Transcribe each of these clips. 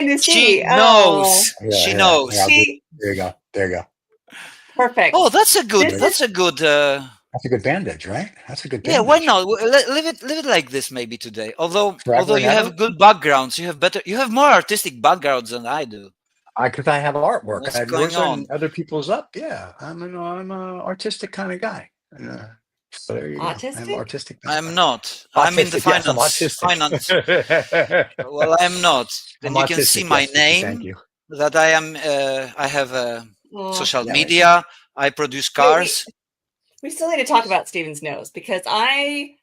to She see. knows. Oh, She knows. There you go. There you go. Perfect. Oh, that's a good. This That's a good. That's a good bandage, right? That's a good Yeah, bandage. why not? Leave it like this maybe today. Although Forever and you ever? have good backgrounds, you have more artistic backgrounds than I do. Because I have artwork. What's I have going yours and on? other people's up. Yeah, I'm an artistic kind of guy. So there you go. I have autistic? artistic I'm background. not. I'm in the Autistic, yes, I'm finance. autistic. Well, I'm not. I'm Then you can see autistic, my yes, Vicky, thank name. you. That I am. I have Oh, social Yeah, right. media. I produce cars. we still need to talk about Steven's nose because I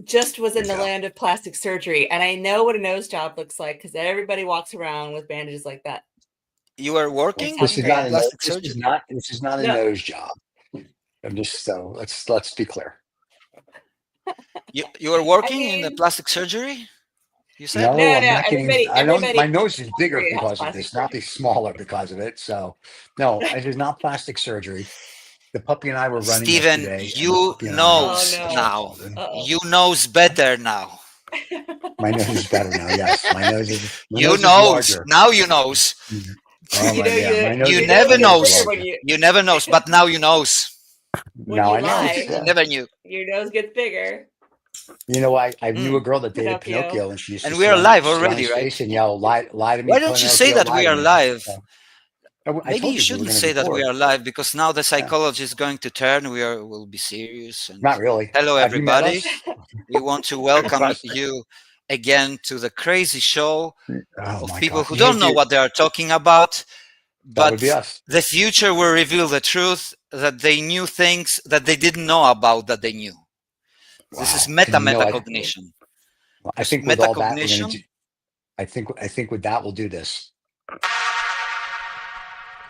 just was in the Yeah. land of plastic surgery and I know what a nose job looks like because everybody walks around with bandages like that. You are working This is in not a plastic this surgery. is not a No. nose job. I'm just so let's be clear. You are working in the mean- plastic surgery. You said No, No, I'm not getting. I don't. everybody My nose is bigger has because of plastic this, not be smaller because of it. So, no, it is not plastic surgery. The puppy and I were running Steven, yesterday. and the you puppy and I- knows Oh, no. now. Uh-oh. You knows better now. My nose is better now. Yes, my nose is. My You nose is knows larger. now. You knows. Oh, You my, know, yeah, my nose You is never my nose is knows. larger. You never knows, but now you knows. when Now you I know. lie. You never knew. Your nose gets bigger. You know, I knew a girl that dated Pinocchio. Pinocchio, and she used to And we sit are on- live sit on already, his right? face and yell, "Lie to me, Why don't you say Pinocchio, that we lie to are me." live? So, I Maybe told you we were shouldn't gonna say that we record. are live because now the psychology is going to turn. We'll be serious. And Not really. hello, Have you met everybody. us? We want to welcome Us? you again to the crazy show Oh of my people God. who don't know what they are talking about. That would But be us. the future will reveal the truth that they knew things that they didn't know about that they knew. This is Wow. And metacognition. I think with all that we're Metacognition. gonna do. I think with that we'll do this.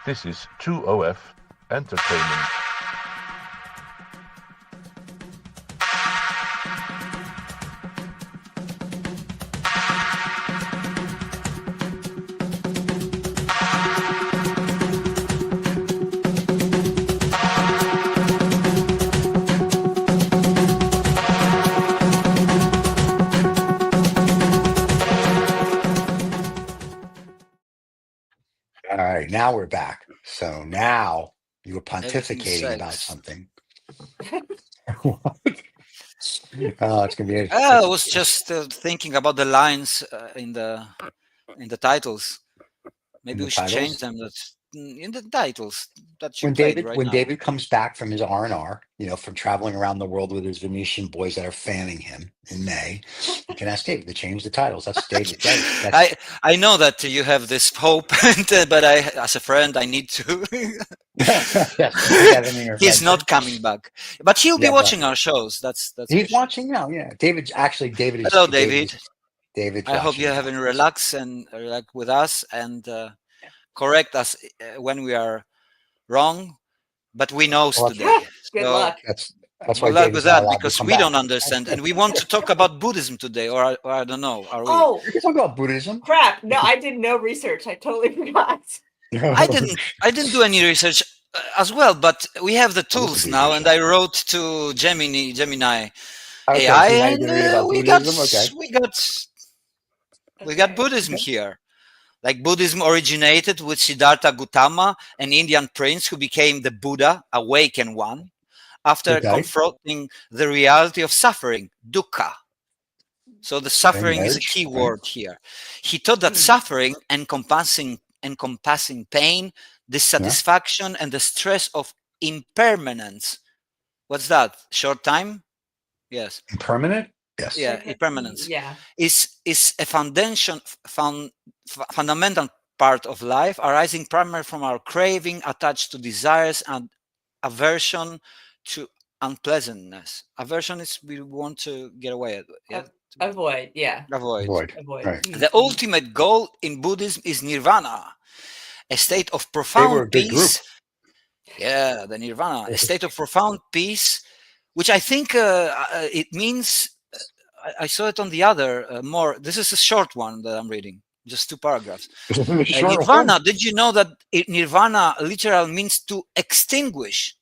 This is True OF Entertainment. All right, now we're back. So now you were Everything pontificating about says. something. What? Oh, it's gonna be. I was just thinking about the lines in the titles. Maybe we should change them. That's in the titles that you played right When now. David comes back from his R&R, from traveling around the world with his Venetian boys that are fanning him in May, you can ask David to change the titles. That's David. I know that you have this hope, but as a friend, I need to. Yes, He's not coming back, but he'll be watching our shows. That's he's watching now. Yeah, David. Actually, David is. Hello, David. David. I hope you're having relax with us and correct us when we are wrong, but we know today. Good luck. That's good why luck David's with that not because we don't understand, and we want to talk about Buddhism today, or I don't know. Are we? Oh, we can talk about Buddhism. Crap! No, I did no research. I totally forgot. I didn't do any research as well, but we have the tools now, and I wrote to Gemini Okay, AI, so and we got Buddhism here. Like Buddhism originated with Siddhartha Gautama, an Indian prince who became the Buddha, awakened one, after confronting the reality of suffering, dukkha. So the suffering is a key word here. He taught that suffering encompassing pain, dissatisfaction, and the stress of impermanence. What's that? Short time? Yes. Impermanent? Yes. Yeah, impermanence. Yeah. Is a fundamental part of life, arising primarily from our craving attached to desires and aversion to unpleasantness. Aversion is we want to get away. Avoid. Yeah. Avoid. Right. The ultimate goal in Buddhism is nirvana, a state of profound peace. Yeah, the nirvana, a state of profound peace, which I think it means. I saw it on the other more. This is a short one that I'm reading, just 2 paragraphs. Nirvana. Did you know that nirvana literally means to extinguish?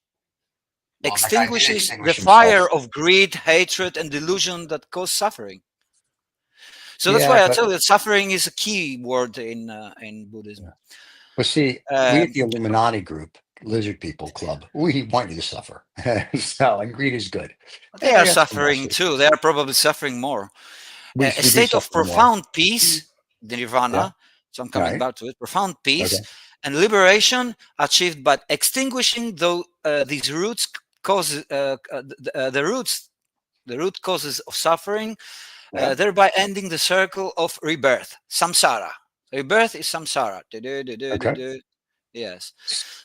Extinguishes the fire of greed, hatred, and delusion that cause suffering. So that's why I tell you, suffering is a key word in Buddhism. Well, see, we at the Illuminati group, Lizard People Club, we want you to suffer. So, and greed is good. They are suffering too. They are probably suffering more. A state of profound peace, the nirvana. So I'm coming back to it. Profound peace and liberation achieved by extinguishing these roots causes, the root causes of suffering, thereby ending the circle of rebirth, samsara. Rebirth is samsara. Yes.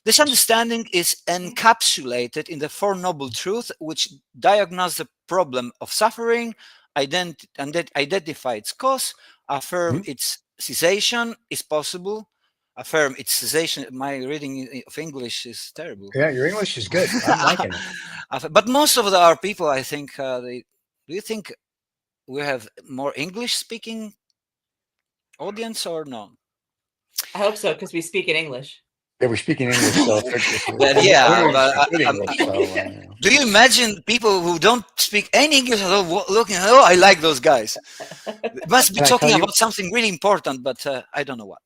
This understanding is encapsulated in the Four Noble Truths, which diagnose the problem of suffering, identify its cause, affirm its cessation is possible, affirm its cessation. My reading of English is terrible. Yeah, your English is good. I'm liking it. But most of our people, I think, do you think we have more English-speaking audience or no? I hope so, because we speak in English. Yeah, we're speaking English, so do you imagine people who don't speak any English at all looking? Oh, I like those guys. They must be talking about something really important, but I don't know what.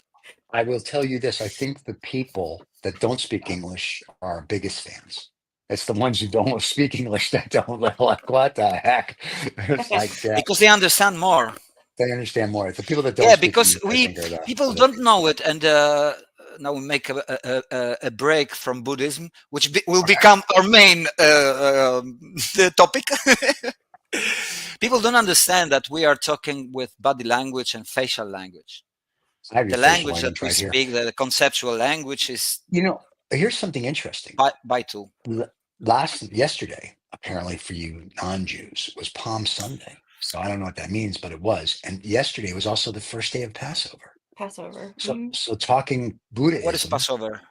I will tell you this: I think the people that don't speak English are our biggest fans. It's the ones who don't speak English that don't like, what the heck? It's like because they understand more. They understand more. The people that don't. Yeah, because people don't know it, and now we make a break from Buddhism, which will become our main topic. People don't understand that we are talking with body language and facial language. The language that we speak, the conceptual language is. Here's something interesting. Vital. Yesterday, apparently for you non-Jews, was Palm Sunday. So I don't know what that means, but it was. And yesterday was also the first day of Passover. Passover. So talking Buddhism. What is Passover?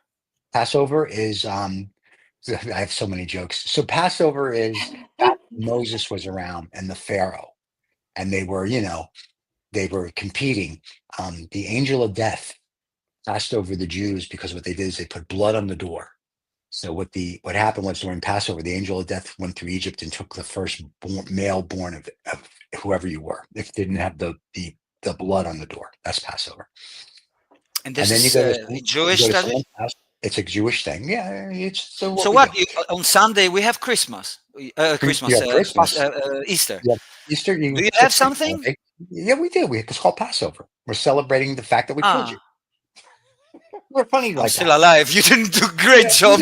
Passover is I have so many jokes. So Passover is Moses was around and the Pharaoh, and they were competing. The angel of death passed over the Jews because what they did is they put blood on the door. So what happened was during Passover, the angel of death went through Egypt and took the first male born of whoever you were, if it didn't have the blood on the door. That's Passover. And then you go to Jewish tradition? It's a Jewish thing. Yeah. So on Sunday we have Christmas. Easter. Yeah, Easter. Do you have something? Yeah, we do. It's called Passover. We're celebrating the fact that we killed you. We're funny like still alive. You didn't do a great job.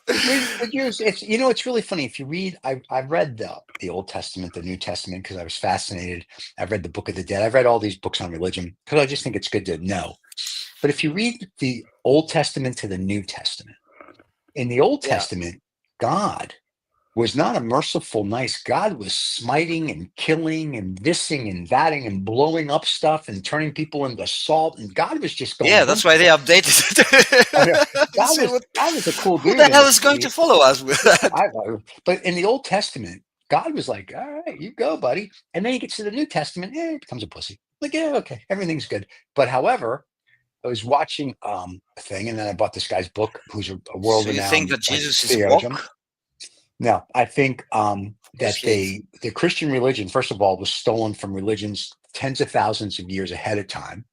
It's really funny. If you read, I read the Old Testament, the New Testament, because I was fascinated. I've read the Book of the Dead. I've read all these books on religion because I just think it's good to know. But if you read the Old Testament to the New Testament, in the Old Testament, God was not a merciful, nice God. Was smiting and killing and thising and thatting and blowing up stuff and turning people into salt. And God was just going. Yeah, that's why they updated it. God was a cool dude. Who the hell is going to follow us with that? But in the Old Testament, God was like, all right, you go, buddy. And then he gets to the New Testament, he becomes a pussy. Like, yeah, okay, everything's good. But however, I was watching a thing, and then I bought this guy's book, who's a world-renowned. So you think that Jesus is woke? No, I think that the Christian religion, first of all, was stolen from religions tens of thousands of years ahead of time.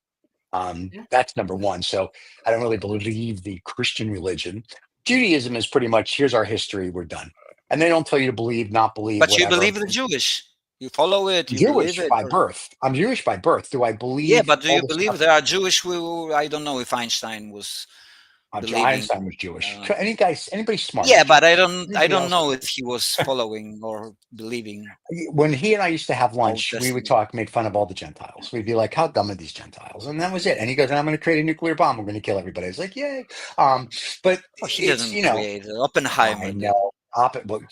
That's number one. So I don't really believe the Christian religion. Judaism is pretty much, here's our history, we're done. And they don't tell you to believe, not believe. But you believe in the Jewish. You follow it. You Jewish by birth. I'm Jewish by birth. Do I believe? Yeah, but do you believe there are Jewish who, I don't know if Einstein was. Einstein was Jewish. Anybody smart? Yeah, but I don't know if he was following or believing. When he and I used to have lunch, we would make fun of all the Gentiles. We'd be like, "How dumb are these Gentiles?" And that was it. And he goes, "I'm going to create a nuclear bomb. We're going to kill everybody." I was like, "Yay!" But he doesn't create Oppenheimer. I know.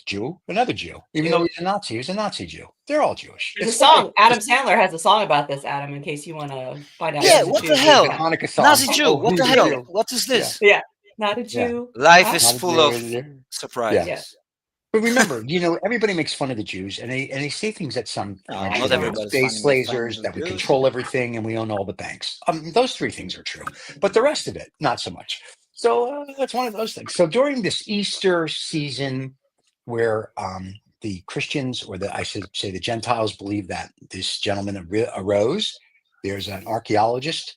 Jew, another Jew. Even though he's a Nazi, he was a Nazi Jew. They're all Jewish. There's a song. Adam Sandler has a song about this, Adam, in case you want to find out. Yeah, what the hell? Nazi Jew. What the hell? What is this? Yeah, not a Jew. Life is full of surprises. Yeah. But remember, everybody makes fun of the Jews, and they say things that some space lasers, that we control everything, and we own all the banks. Those three things are true, but the rest of it, not so much. So that's one of those things. So during this Easter season, where the Christians, or I should say the Gentiles, believe that this gentleman arose. There's an archaeologist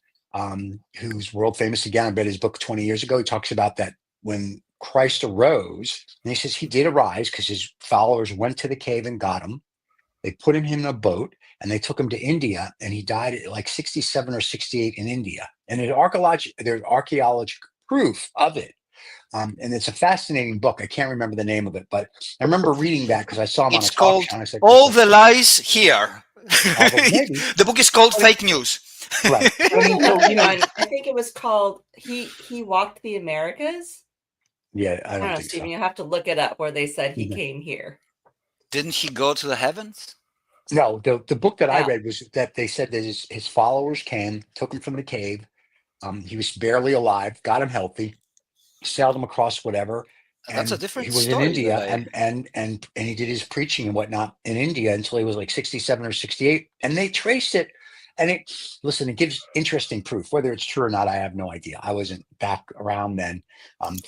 who's world famous. Again, I read his book 20 years ago. He talks about that when Christ arose, and he says he did arise because his followers went to the cave and got him. They put him in a boat and they took him to India, and he died at like 67 or 68 in India. And there's archaeological proof of it. And it's a fascinating book. I can't remember the name of it, but I remember reading that because I saw him on a talk show. And I said, All the Lies Here. Maybe. The book is called Fake News. Right. I think it was called He Walked the Americas. Yeah, I I don't don't know, think Stephen. so. You have to look it up where they said he came here. Didn't he go to the heavens? No, the book that I Yeah. read was that they said that his followers came, took him from the cave. He was barely alive, got him healthy, sailed him across whatever. That's a And different he was story in India that and he did his preaching and whatnot in India until he was like 67 or 68. And they traced it. And it gives interesting proof. Whether it's true or not, I have no idea. I wasn't back around then,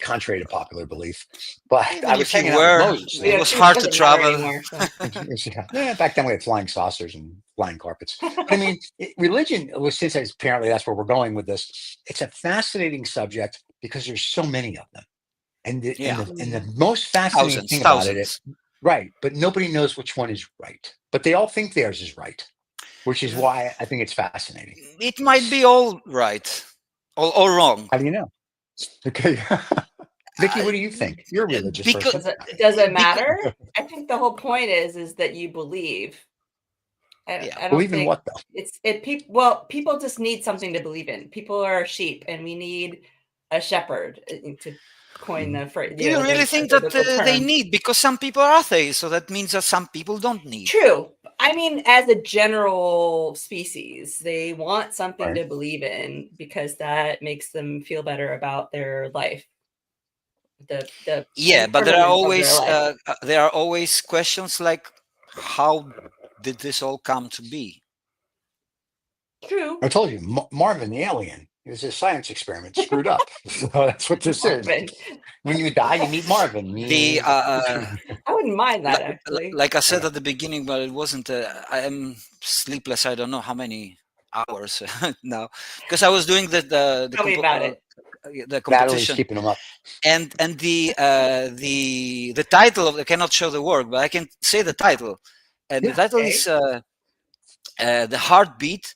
contrary to popular belief. But even I was if you hanging out were, with Moses. it was hard to travel. Yeah, back then we had flying saucers and flying carpets. But I mean, religion, since apparently that's where we're going with this, it's a fascinating subject because there's so many of them. And the most fascinating thing about it, right, but nobody knows which one is right. But they all think theirs is right, which is why I think it's fascinating. It might be all right, or wrong. How do you know? Okay. Vicky, what do you think? You're a religious person. Does it matter? I think the whole point is that you believe. I don't Believe in think what though? People just need something to believe in. People are sheep, and we need a shepherd, to coin the phrase. Do you really think that they need? Because some people are atheists, so that means that some people don't need. True. I mean, as a general species, they want something to believe in because that makes them feel better about their life. But there are always questions like, how did this all come to be? True. I told you, Marvin the alien. It was a science experiment screwed up. So that's what this is. When you die, you meet Marvin. I wouldn't mind that, actually. Like I said at the beginning, but it wasn't. I am sleepless. I don't know how many hours now, because I was doing the competition. Natalie's keeping them up. And the title of, I cannot show the work, but I can say the title. And the title is The Heartbeat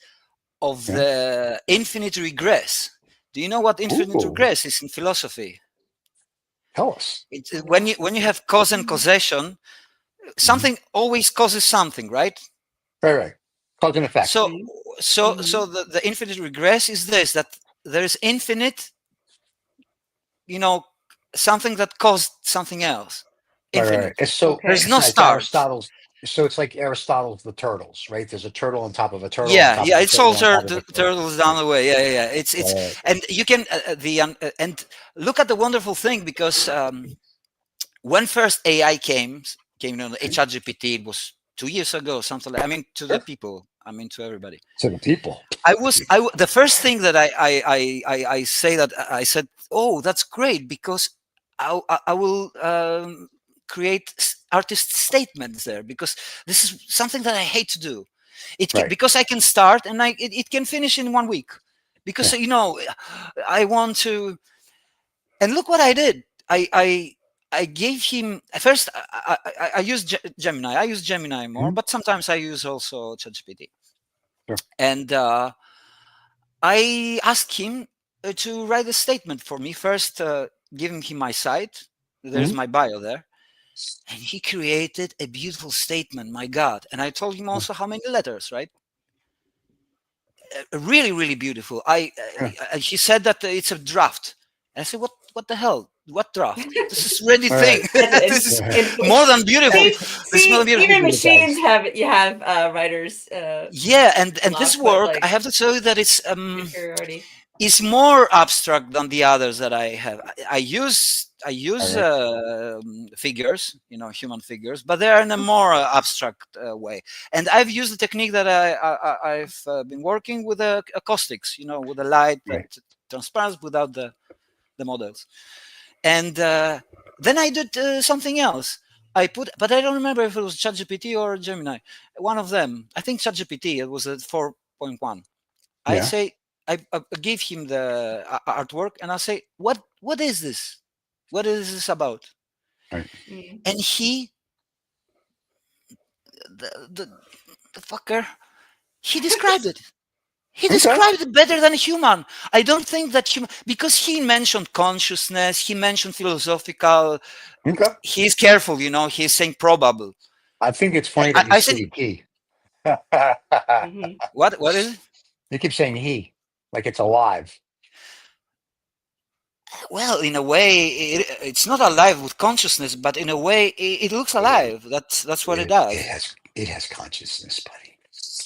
of the Infinite Regress. Do you know what infinite regress is in philosophy? Tell us. It's when you have cause and causation, something always causes something, right? Right. Cause and effect. So the infinite regress is this, that there is infinite, something that caused something else. Infinite. Right. So there's no start. Aristotle's. So it's like Aristotle's The Turtles, right? There's a turtle on top of a turtle. Yeah, it's all turtles down the way. Yeah. It's and you can and look at the wonderful thing, because when first AI came on the ChatGPT, it was 2 years ago, something like. I mean, to the people. I mean, to everybody. To the people. The first thing that I said, oh, that's great, because I will create artist statements there, because this is something that I hate to do. Because I can start and it can finish in 1 week, because I want to. And look what I did. I gave him first. I use Gemini. I use Gemini more, but sometimes I use also ChatGPT. Sure. And I asked him to write a statement for me. First, giving him my site. There's my bio there. And he created a beautiful statement, my God. And I told him also how many letters, right? Really, really beautiful. He said that it's a draft. And I said, what the hell? What draft? This is ready thing. This is more than beautiful. Even machines have writers. Yeah, and this work, I have to tell you that it's more abstract than the others that I have. I use figures, human figures, but they are in a more abstract way. And I've used the technique that I've been working with acoustics, with the light that transparent without the models. And then I did something else. but I don't remember if it was ChatGPT or Gemini. One of them. I think ChatGPT. It was a 4.1. I say, I give him the artwork, and I say, what is this? What is this about? Right. And he, the fucker, he described it. He described it better than a human. I don't think that human, because he mentioned consciousness, he mentioned philosophical. Okay. He's careful, he's saying probable. I think it's funny that you say he. What is it? You keep saying he, like it's alive. Well, in a way, it's not alive with consciousness, but in a way, it looks alive. That's what it does. It has consciousness, buddy.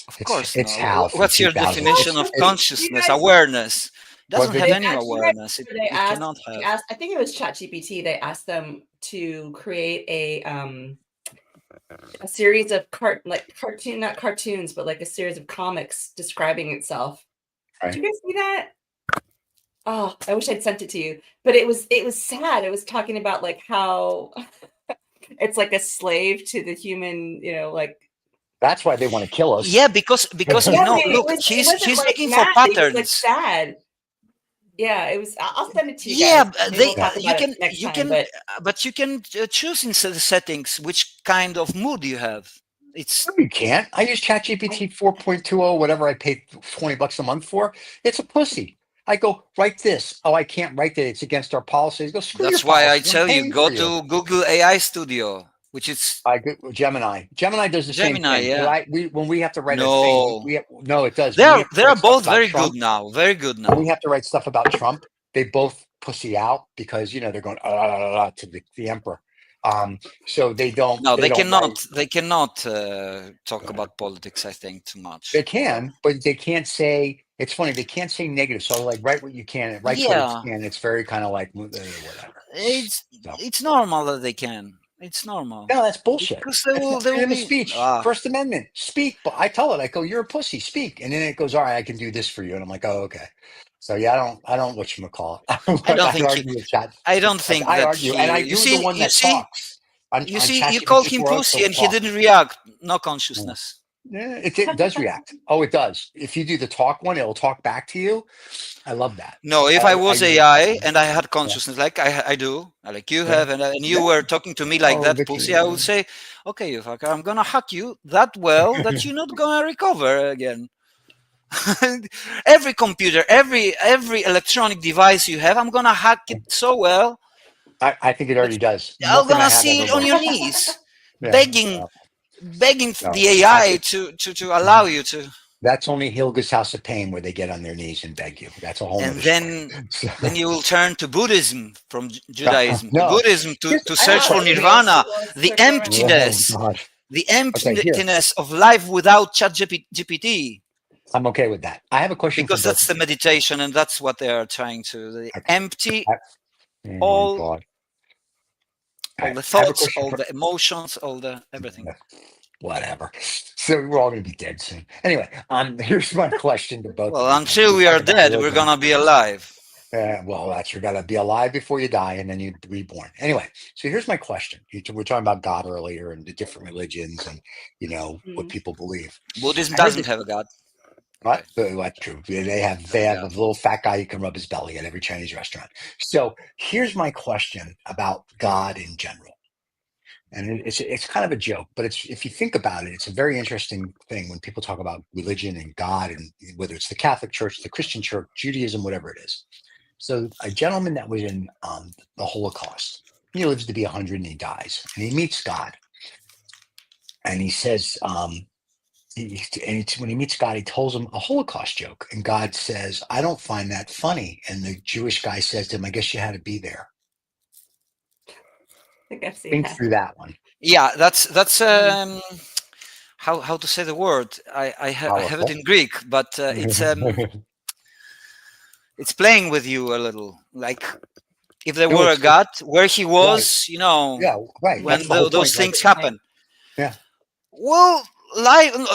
Of course, it's no. how. What's your definition of consciousness? Awareness. It doesn't have any awareness. It cannot have. I think it was ChatGPT. They asked them to create a series of not cartoons, but like a series of comics describing itself. Right. Did you guys see that? Oh, I wish I'd sent it to you, but it was sad. It was talking about like how it's like a slave to the human, like. That's why they want to kill us. Yeah, because look, he's looking for patterns. It was like sad. Yeah, it was. I'll send it to you. Yeah, but you can choose in the settings which kind of mood you have. No, you can't. I use ChatGPT 4.20, whatever I pay $20 a month for. It's a pussy. I go, write this. Oh, I can't write that. It's against our policies. Go, screw That's your why policies. I tell you, go to Google AI Studio, which is Gemini. Gemini does the same thing. Yeah. When we have to write a thing, no, it does. They are both very good now. Very good now. When we have to write stuff about Trump, they both pussy out because they're going to the emperor. So they don't. No, they cannot. They cannot talk about politics. I think too much. They can, but they can't say. It's funny. They can't say negative. So like, write what you can. Write what you can. It's very kind of like whatever. It's normal that they can. It's normal. No, that's bullshit. Because they will be speech. First Amendment. Speak. But I tell it. I go, you're a pussy. Speak. And then it goes, all right, I can do this for you. And I'm like, oh, okay. So yeah, I don't whatchamacallit. I don't think I argue, and I do the one that talks. You called him pussy, and he didn't react. No consciousness. Yeah, it does react. Oh, it does. If you do the talk one, it'll talk back to you. I love that. No, if I was AI and I had consciousness, like I do, like you have, and you were talking to me like that, Vicky, pussy, I would say, okay, you fucker, I'm gonna hack you that well that you're not gonna recover again. Every computer, every electronic device you have, I'm gonna hack it so well. I think it already does. I'm gonna see it on your knees, begging the AI to allow you to. That's only Hilga's House of Pain where they get on their knees and beg you. That's a whole. And then you will turn to Buddhism from Judaism, Buddhism to search for nirvana, the emptiness, the emptiness of life without ChatGPT. I'm okay with that. I have a question because that's the meditation, and that's what they are trying to empty all the thoughts, all the emotions, all the everything. Whatever. So we're all going to be dead soon. Anyway, here's my question to both. Well, until we are dead, we're going to be alive. Well, you got to be alive before you die, and then you're reborn. Anyway, so here's my question. We're talking about God earlier and the different religions and what people believe. Buddhism doesn't have a God. Right? That's true. They have a little fat guy who can rub his belly at every Chinese restaurant. So here's my question about God in general. And it's kind of a joke, but if you think about it, it's a very interesting thing when people talk about religion and God, and whether it's the Catholic Church, the Christian Church, Judaism, whatever it is. So a gentleman that was in the Holocaust, he lives to be 100 and he dies, and he meets God, and he says, when he meets God, he tells him a Holocaust joke, and God says, "I don't find that funny." And the Jewish guy says to him, "I guess you had to be there." Think through that one. Yeah, that's how to say the word. I have it in Greek, but it's playing with you a little. Like if there were a God, where he was, when those things happen. Yeah. Well,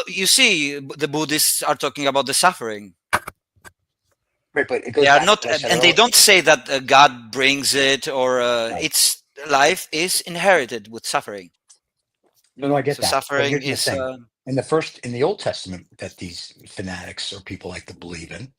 you see, the Buddhists are talking about the suffering. Right, but they are not, and they don't say that God brings it or it's. Life is inherited with suffering. No, I get So that. But suffering here's the is thing. In the Old Testament that these fanatics or people like to believe in,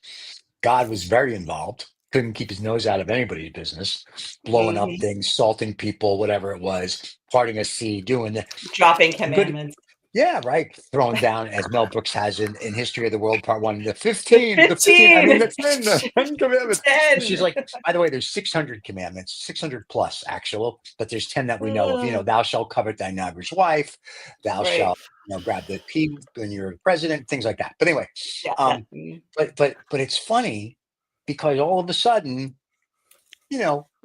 God was very involved, couldn't keep his nose out of anybody's business, blowing up Mhm. things, salting people, whatever it was, parting a sea, doing the Dropping good. commandments. Yeah, right. Throwing down, as Mel Brooks has in History of the World, Part One, the The 15, the 15, I mean, 15. the 10, the 10 commandments. And she's 10. like, by the way, there's 600 commandments, 600 plus actual, but there's 10 that we know of. Uh, Thou shalt covet thy neighbor's wife, thou right. shalt, grab the pea when you're president, things like that. But anyway, Yeah. um, but it's funny because all of a sudden,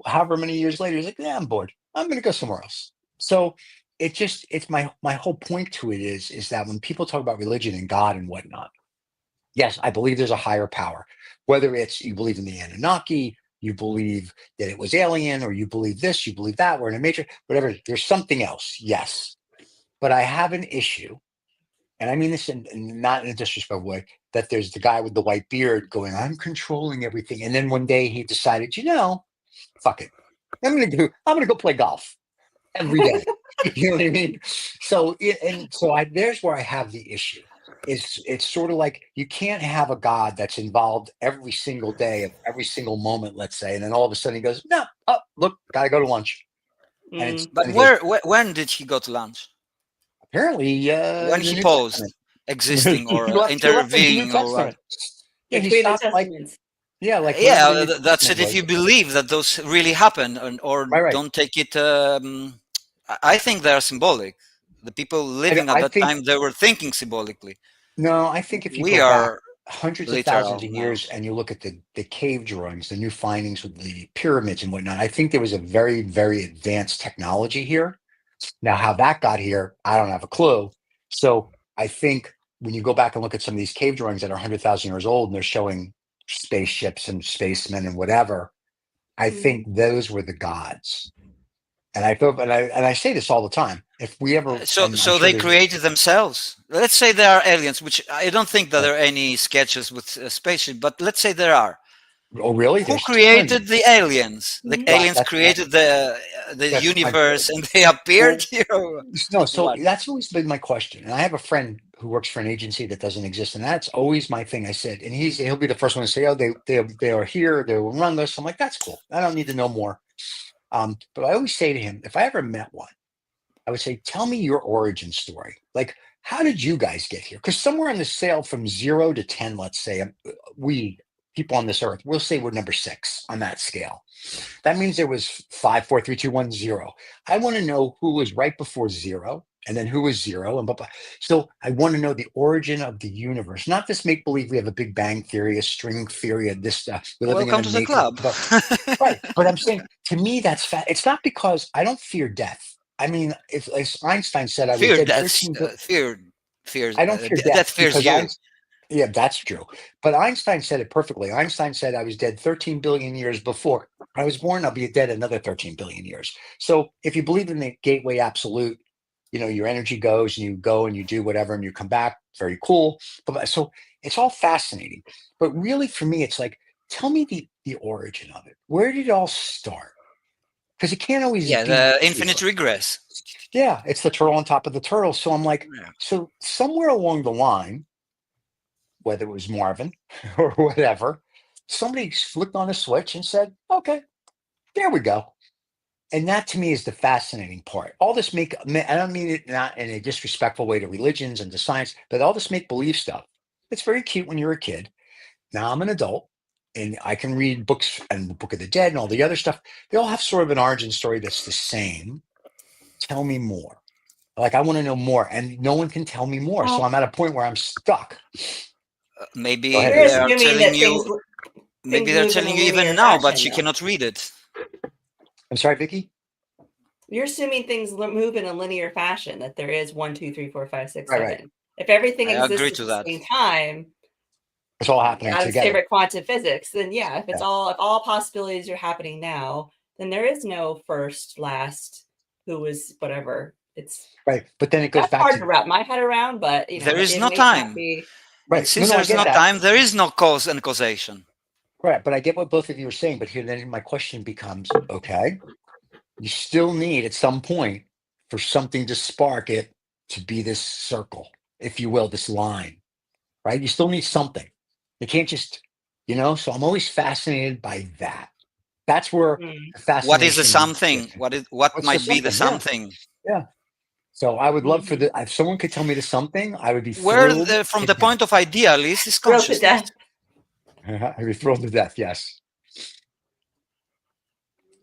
however many years later, he's like, yeah, I'm bored. I'm going to go somewhere else. So it's my whole point to it is that when people talk about religion and God and whatnot, yes, I believe there's a higher power, whether it's you believe in the Anunnaki, you believe that it was alien, or you believe this, you believe that, we're in a matrix, whatever, there's something else. Yes. But I have an issue, and I mean this not in a disrespectful way, that there's the guy with the white beard going, I'm controlling everything. And then one day he decided, fuck it. I'm gonna go play golf every day. You know what I mean? So there's where I have the issue. It's sort of like you can't have a God that's involved every single day of every single moment, let's say, and then all of a sudden he goes, no, oh look, gotta go to lunch. And But he goes, when did he go to lunch? apparently When in the he New paused Testament. existing or He left in the New intervening or what? Testament. Yeah, he Between the stopped testaments. like whatever the Yeah, New that's Testament it. If was. you believe that those really happen, or Right. don't take it. I think they are symbolic. The people living at I that think time, they were thinking symbolically. No, I think if you We go back are hundreds of thousands literal of now. years and you look at the cave drawings, the new findings with the pyramids and whatnot, I think there was a very, very advanced technology here. Now, how that got here, I don't have a clue. So I think when you go back and look at some of these cave drawings that are 100,000 years old and they're showing spaceships and spacemen and whatever, I think those were the gods. And I feel, and I say this all the time. If we ever, and I'm So sure they there's, created themselves. Let's say there are aliens, which I don't think that there are any sketches with a spaceship, but let's say there are. oh, really? Who There's created tons. the aliens? The Well, aliens created the that's my universe, and they appeared well, here. no, so What? that's always been my question. And I have a friend who works for an agency that doesn't exist, and that's always my thing. I said, and he'll be the first one to say, "Oh, they are here. They will run this." I'm like, "That's cool. I don't need to know more." But I always say to him, if I ever met one, I would say, "Tell me your origin story. Like, how did you guys get here?" Because somewhere on the scale from 0 to 10, let's say, we people on this earth, we'll say we're number 6 on that scale. That means there was 5, 4, 3, 2, 1, 0. I want to know who was right before 0 and then who was 0 and blah, blah. So I want to know the origin of the universe, not this make believe we have a big bang theory, a string theory of this stuff. We're living in Welcome a to the matrix. club. Right. But I'm saying to me, that's fat. It's not because I don't fear death. I mean, if as Einstein said, I was Fear dead death. 13. Fears. I don't fear Death death fears because you. yeah, that's true. But Einstein said it perfectly. Einstein said I was dead 13 billion years before I was born. I'll be dead another 13 billion years. So if you believe in the gateway absolute, your energy goes and you go and you do whatever and you come back. Very cool. But so it's all fascinating. But really, for me, it's like, tell me the origin of it. Where did it all start? Because it can't always Yeah, be the pure. infinite regress. Yeah, it's the turtle on top of the turtle. So I'm like, Yeah. so somewhere along the line, whether it was Marvin or whatever, somebody flicked on a switch and said, okay, there we go. And that to me is the fascinating part. All this I don't mean it not in a disrespectful way to religions and to science, but all this make believe stuff. It's very cute when you're a kid. Now I'm an adult and I can read books and the Book of the Dead and all the other stuff. They all have sort of an origin story that's the same. Tell me more. Like I want to know more, and no one can tell me more. So Well, I'm at a point where I'm stuck. Go Maybe ahead, you're they Vicky. are assuming telling that you. things Maybe they're move in telling a you even linear now, but fashion, you though. cannot read it. I'm sorry, Vicky. You're assuming things move in a linear fashion, that there is 1, 2, 3, 4, 5, 6, Right. 7. If everything I agree exists at to the that. same time, It's all happening Adam's together. favorite quantum physics, then yeah, if Yeah. all possibilities are happening now, then there is no first, last, who was whatever. It's Right. But then it goes that's back hard to to wrap my head around, but There is it no may not time. be. And right. since No, I there's get no that. time, there is no cause and causation. Right. But I get what both of you are saying. But here then my question becomes, okay, you still need at some point for something to spark it to be this circle, if you will, this line, right? You still need something. You can't just, so I'm always fascinated by that. That's where the fascination. What is the something? What What's might be the something? something? Yeah. So I would love if someone could tell me the something, I would be Where thrilled. from the point of idealist is Thrilled to consciousness. death. I'd be thrilled to death. Yes.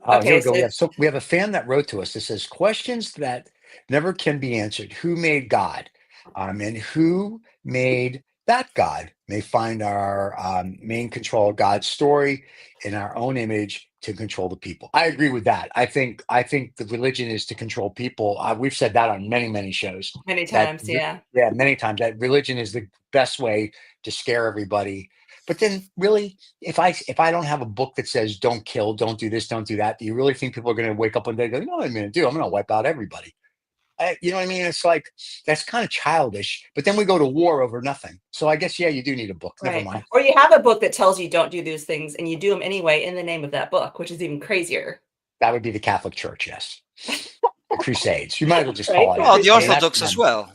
Okay, here we go. We have a fan that wrote to us that says questions that never can be answered. Who made God? And who made that God? May find our main control of God's story in our own image to control the people. I agree with that. I think the religion is to control people. We've said that on many shows. Many times, yeah. Yeah, many times that religion is the best way to scare everybody. But then really, if I don't have a book that says don't kill, don't do this, don't do that, do you really think people are going to wake up one day and go, you know what I'm going to do? I'm going to wipe out everybody. You know what I mean? It's like, that's kind of childish. But then we go to war over nothing. So I guess, yeah, you do need a book. Right. Never mind. Or you have a book that tells you don't do those things and you do them anyway in the name of that book, which is even crazier. That would be the Catholic Church, yes. The Crusades. You might as well just Right. call it. Oh, the Orthodox as well.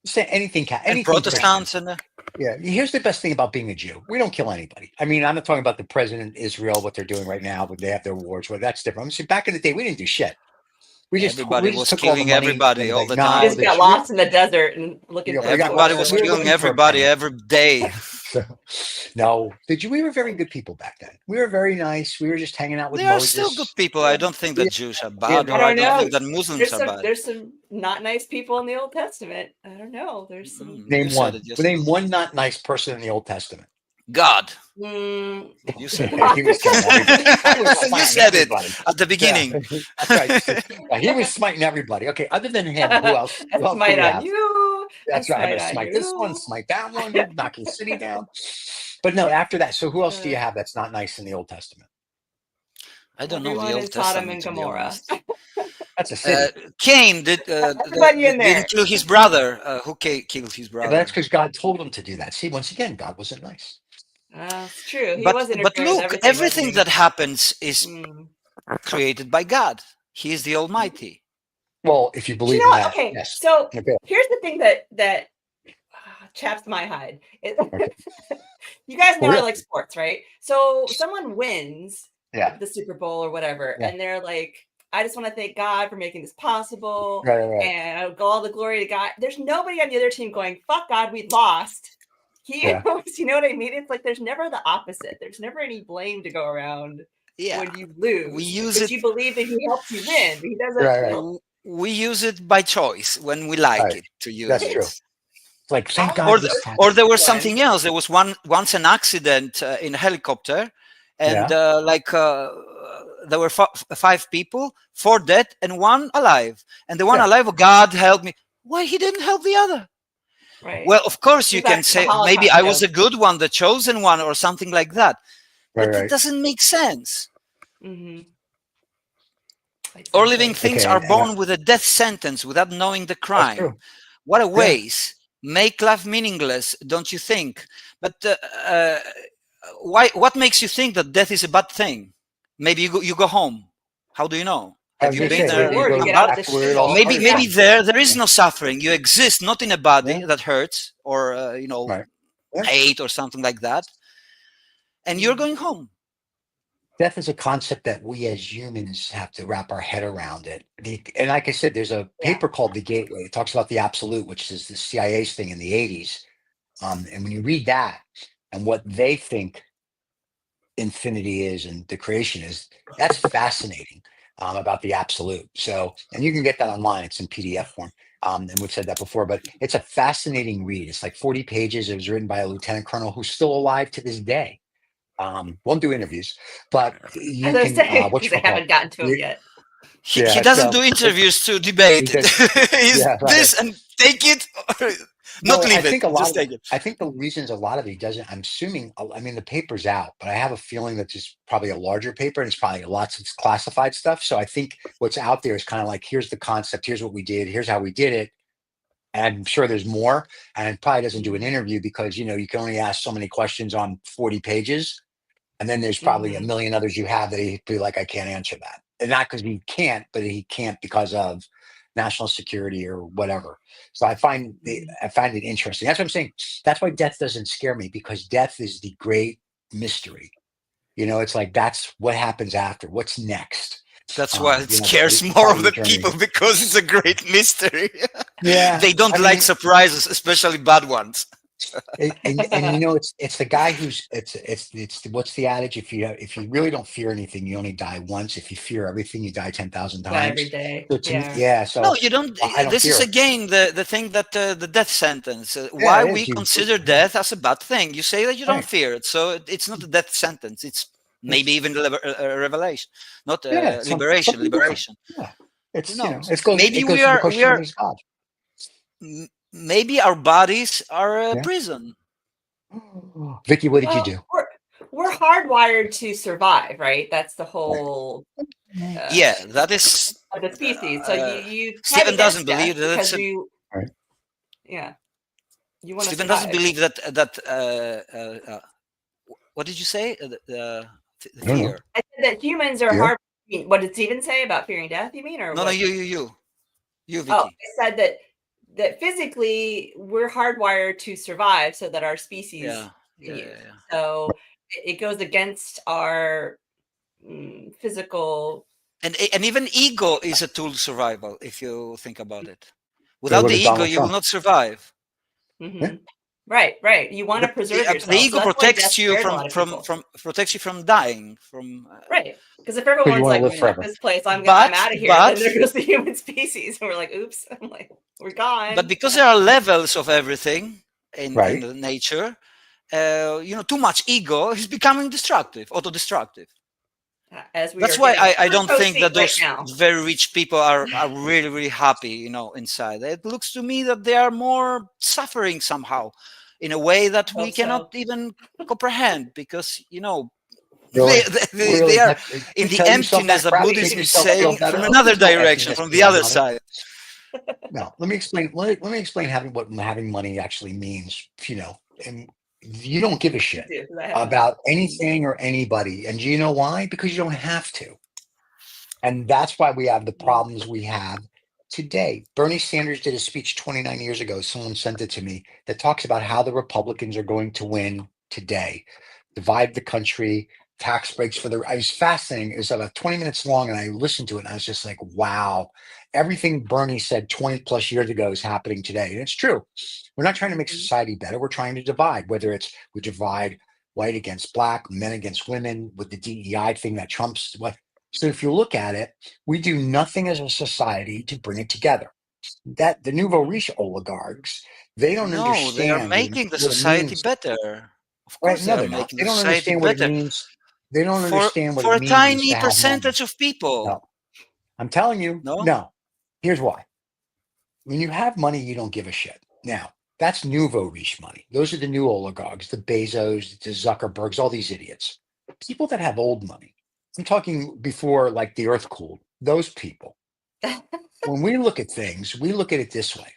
Say anything. And Protestants Christian. Yeah. Here's the best thing about being a Jew. We don't kill anybody. I mean, I'm not talking about the president of Israel, what they're doing right now, but they have their wars. Well, that's different. I'm saying back in the day, we didn't do shit. Everybody was killing everybody all the time. You just got lost in the desert and looking for everybody was killing everybody every day. No, the Jews, we were very good people back then. We were very nice. We were just hanging out with Moses. They are still good people. I don't think that Jews are bad, or I don't think that Muslims are bad. There's some not nice people in the Old Testament. I don't know. There's some. Name one not nice person in the Old Testament. God. You said it. You said it at the beginning. Yeah, that's right. He was smiting everybody. Okay, other than him, who else? Smite on you. That's right. I'm going to smite this one, smite that one, knock your city down. But no, after that, so who else do you have that's not nice in the Old Testament? I don't know the Old Testament. And Gomorrah. That's a city. Cain didn't kill his brother. Who killed his brother? Yeah, that's because God told him to do that. See, once again, God wasn't nice. It's true. But look, everything that happens is created by God. He is the Almighty. Well, if you believe in that. Okay, yes. So here's the thing that chaps my hide. You guys know I like sports, right? So someone wins the Super Bowl or whatever, and they're like, I just want to thank God for making this possible. Right. And I'll go all the glory to God. There's nobody on the other team going, fuck God, we lost. You know what I mean? It's like there's never the opposite. There's never any blame to go around when you lose. We use it. You believe that he helps you win. But he doesn't. Right. We use it by choice when we like it to use That's it. True. Like thank God. Or there was something else. There was once an accident in a helicopter, and there were 5 people, 4 dead and 1 alive. And the one alive, God help me. Why he didn't help the other? Right. Well, of course you can say maybe I was a good one, the chosen one, or something like that. But it doesn't make sense. Mm-hmm. Or living things are born with a death sentence without knowing the crime. What a waste. Make life meaningless, don't you think? But why? What makes you think that death is a bad thing? Maybe you go home. How do you know? Have you been there? Maybe there is no suffering. You exist not in a body that hurts or hate or something like that, and you're going home. Death is a concept that we as humans have to wrap our head around it. And like I said, there's a paper called The Gateway. It talks about the absolute, which is the CIA's thing in the 80s. And when you read that and what they think infinity is and the creation is, that's fascinating about the absolute. So, and you can get that online. It's in PDF form. And we've said that before, but it's a fascinating read. It's like 40 pages. It was written by a lieutenant colonel who's still alive to this day. Won't do interviews, but you can. They haven't gotten to him yet. He doesn't do interviews to debate. He's this and take it, or not leave it. Just take it. I think the reasons a lot of it doesn't. I'm assuming. I mean, the paper's out, but I have a feeling that there's probably a larger paper, and it's probably lots of classified stuff. So I think what's out there is kind of like, here's the concept, here's what we did, here's how we did it. And I'm sure there's more. And it probably doesn't do an interview because you can only ask so many questions on 40 pages. And then there's probably a million others you have that he'd be like, I can't answer that. And not because he can't, but he can't because of, national security or whatever. So I find it interesting. That's what I'm saying. That's why death doesn't scare me, because death is the great mystery. It's like, that's what happens after. What's next? That's why it scares more of the people, because it's a great mystery. Yeah, they don't like surprises, especially bad ones. and it's the guy who's it's what's the adage? If you really don't fear anything, you only die once. If you fear everything, you die 10,000 times. Every day. So so no, you don't. This is again the thing that the death sentence. Why we consider death as a bad thing? You say that you don't fear it, so it's not a death sentence. It's maybe even a revelation, not liberation. Liberation. Yeah, maybe we are. Maybe our bodies are a prison. Vicky, what did you do? We're hardwired to survive, right? That's the whole. That is the species. So you Stephen doesn't believe that because you. Right. Yeah. You want Stephen doesn't believe that. What did you say? The fear. I said that humans are hard. What did Stephen say about fearing death? You mean, or no? You, Vicky. Oh, I said that physically we're hardwired to survive, so that our species. So it goes against our physical. And even ego is a tool of survival, if you think about it. Without the ego, you will not survive. Mm-hmm. Right. You want to preserve yourself. The ego protects you from dying. Right. Because if everyone's like, this place, I'm out of here, then there goes the human species, and we're like, oops, I'm like, we're gone. But because there are levels of everything in nature, too much ego is becoming destructive, autodestructive. That's why I don't think that those very rich people are really, really happy, inside. It looks to me that they are more suffering somehow in a way that we cannot even comprehend, because, they are in the emptiness that Buddhism is saying from another direction, from the other side. No, let me explain what having money actually means, and you don't give a shit about anything or anybody. And do you know why? Because you don't have to. And that's why we have the problems we have today. Bernie Sanders did a speech 29 years ago. Someone sent it to me, that talks about how the Republicans are going to win today. Divide the country, tax breaks for the. I was fascinating. It was about 20 minutes long, and I listened to it, and I was just like, wow. Everything Bernie said 20 plus years ago is happening today. And it's true. We're not trying to make society better. We're trying to divide, whether it's we divide white against black, men against women, with the DEI thing that Trump's what. So if you look at it, we do nothing as a society to bring it together. That the nouveau riche oligarchs, they don't understand. They are making the society better. Of course, they are making the society better. They don't understand what it means. For a tiny percentage of people. No. I'm telling you, no. Here's why. When you have money, you don't give a shit. Now, that's nouveau riche money. Those are the new oligarchs, the Bezos, the Zuckerbergs, all these idiots. People that have old money. I'm talking before, like, the earth cooled. Those people. When we look at things, we look at it this way.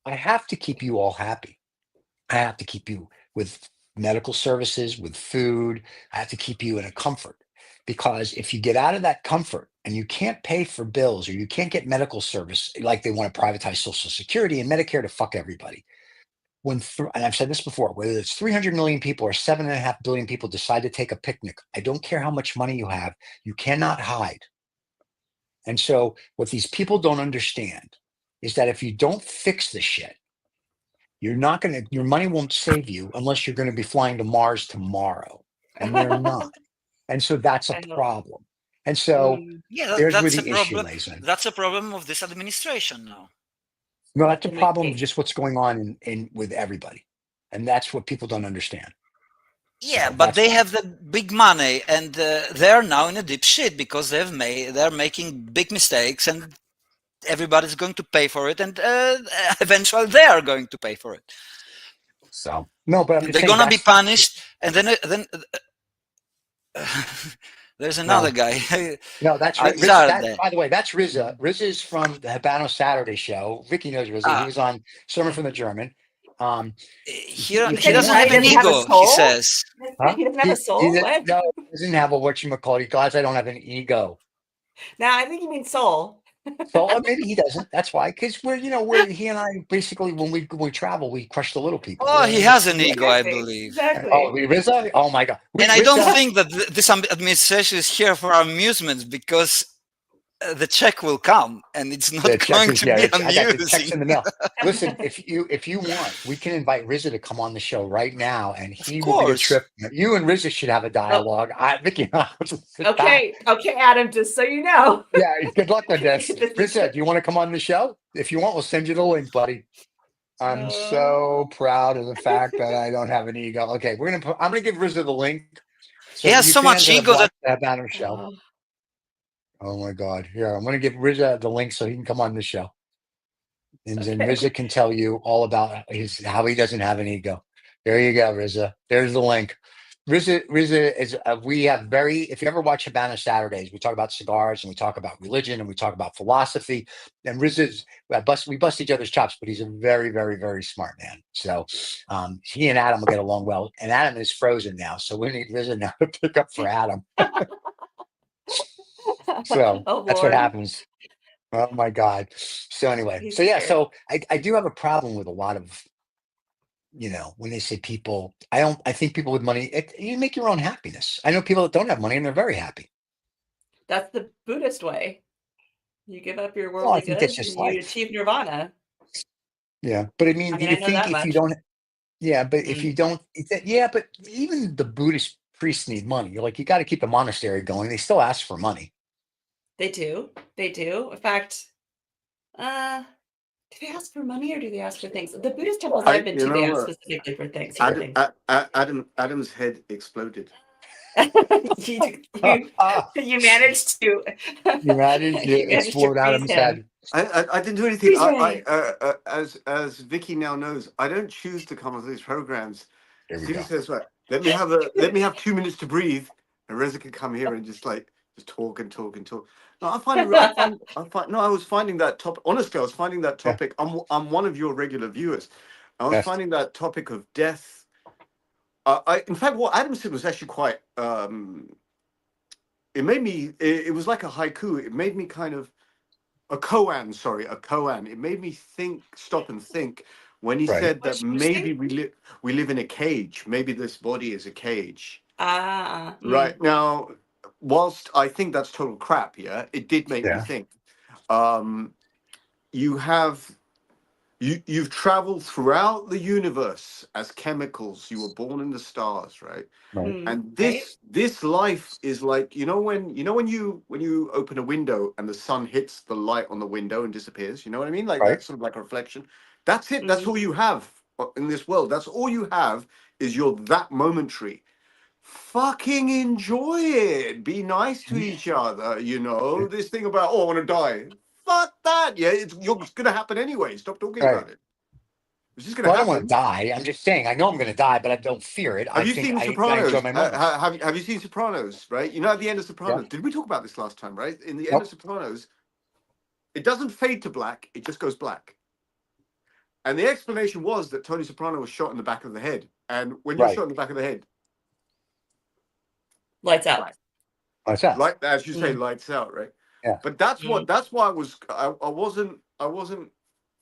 I have to keep you all happy. I have to keep you with medical services, with food. I have to keep you in a comfort. Because if you get out of that comfort and you can't pay for bills, or you can't get medical service, like they want to privatize Social Security and Medicare to fuck everybody. And I've said this before, whether it's 300 million people or 7.5 billion people decide to take a picnic, I don't care how much money you have, you cannot hide. And so what these people don't understand is that if you don't fix this shit, your money won't save you unless you're going to be flying to Mars tomorrow. And they're not. And so that's a problem. And so there's where the issue lays in. That's a problem of this administration now. No, that's a problem of just what's going on in with everybody. And that's what people don't understand. Yeah, so but they have the big money, and they're now in a deep shit because they're making big mistakes, and everybody's going to pay for it, and eventually they are going to pay for it. So no, but they're going to be punished, and then there's another guy. No, that's Riz, by the way, that's Rizza. Rizza is from the Habano Saturday show. Vicky knows Rizza. He was on Sermon from the German. He doesn't have an ego, he says. Huh? He doesn't have a soul? No, he doesn't have a whatchamacallit. He goes, I don't have an ego. No, I think you mean soul. So maybe he doesn't. That's why, because he and I basically when we travel, we crush the little people. Oh, he has an ego, I believe. Exactly. Oh, Rizza! Oh my God! And I don't think that this administration is here for amusement, because the check will come and it's not going to be amusing. I got the checks in the mail. Listen, if you want, we can invite Rizza to come on the show right now, and he will be a trip. You and Rizza should have a dialogue. Vicky, okay, Adam. Just so you know. Yeah, good luck with this. Rizza, do you want to come on the show? If you want, we'll send you the link, buddy. I'm so proud of the fact that I don't have an ego. Okay, I'm gonna give Rizza the link. So he has so much ego that on our show. Oh my God! Here, I'm gonna give Rizza the link so he can come on the show, and then Rizza can tell you all about how he doesn't have an ego. There you go, Rizza. There's the link. Rizza is we have if you ever watch Habana Saturdays, we talk about cigars and we talk about religion and we talk about philosophy. And Rizza's we bust each other's chops, but he's a very, very, very smart man. So he and Adam will get along well. And Adam is frozen now, so we need Rizza now to pick up for Adam. So that's what happens. Oh my God. So anyway, so I do have a problem with a lot of, when they say people, I think people with money, you make your own happiness. I know people that don't have money and they're very happy. That's the Buddhist way. You give up your worldly goods and you achieve nirvana. Yeah. But I mean, you think if you don't, if you don't, but even the Buddhist priests need money. You're like, you got to keep the monastery going. They still ask for money. They do. In fact, do they ask for money or do they ask for things? The Buddhist temples I've been to, they ask specifically for things. Adam's head exploded. you managed to. You managed to explode Adam's head. I didn't do anything. As Vicky now knows, I don't choose to come on these programs. She says, "Right, let me have 2 minutes to breathe," and Reza can come here and just talk and talk and talk. No, I was finding that topic. Honestly, I was finding that topic. I'm one of your regular viewers. I was finding that topic of death. In fact, what Adam said was actually quite. It made me. It was like a haiku. It made me kind of a koan. Sorry, a koan. It made me stop and think when he said that maybe we live in a cage. Maybe this body is a cage. Right now. Whilst I think that's total crap, it did make me think. You've traveled throughout the universe as chemicals. You were born in the stars, right? And this life is like when you open a window and the sun hits the light on the window and disappears. You know what I mean? Like that's sort of like a reflection. That's it. That's all you have in this world. That's all you have is that momentary. Fucking enjoy it. Be nice to each other. This thing about I want to die. Fuck that. Yeah, it's gonna happen anyway. Stop talking about it. It's just gonna happen. I don't want to die. I'm just saying. I know I'm gonna die, but I don't fear it. Have you seen Sopranos? I enjoy my have you seen Sopranos? Right. At the end of Sopranos. Did we talk about this last time? Right. In the end of Sopranos, it doesn't fade to black. It just goes black. And the explanation was that Tony Soprano was shot in the back of the head. And when you're shot in the back of the head. Lights out. Lights out. Like as you say, lights out, right? Yeah. But that's why I wasn't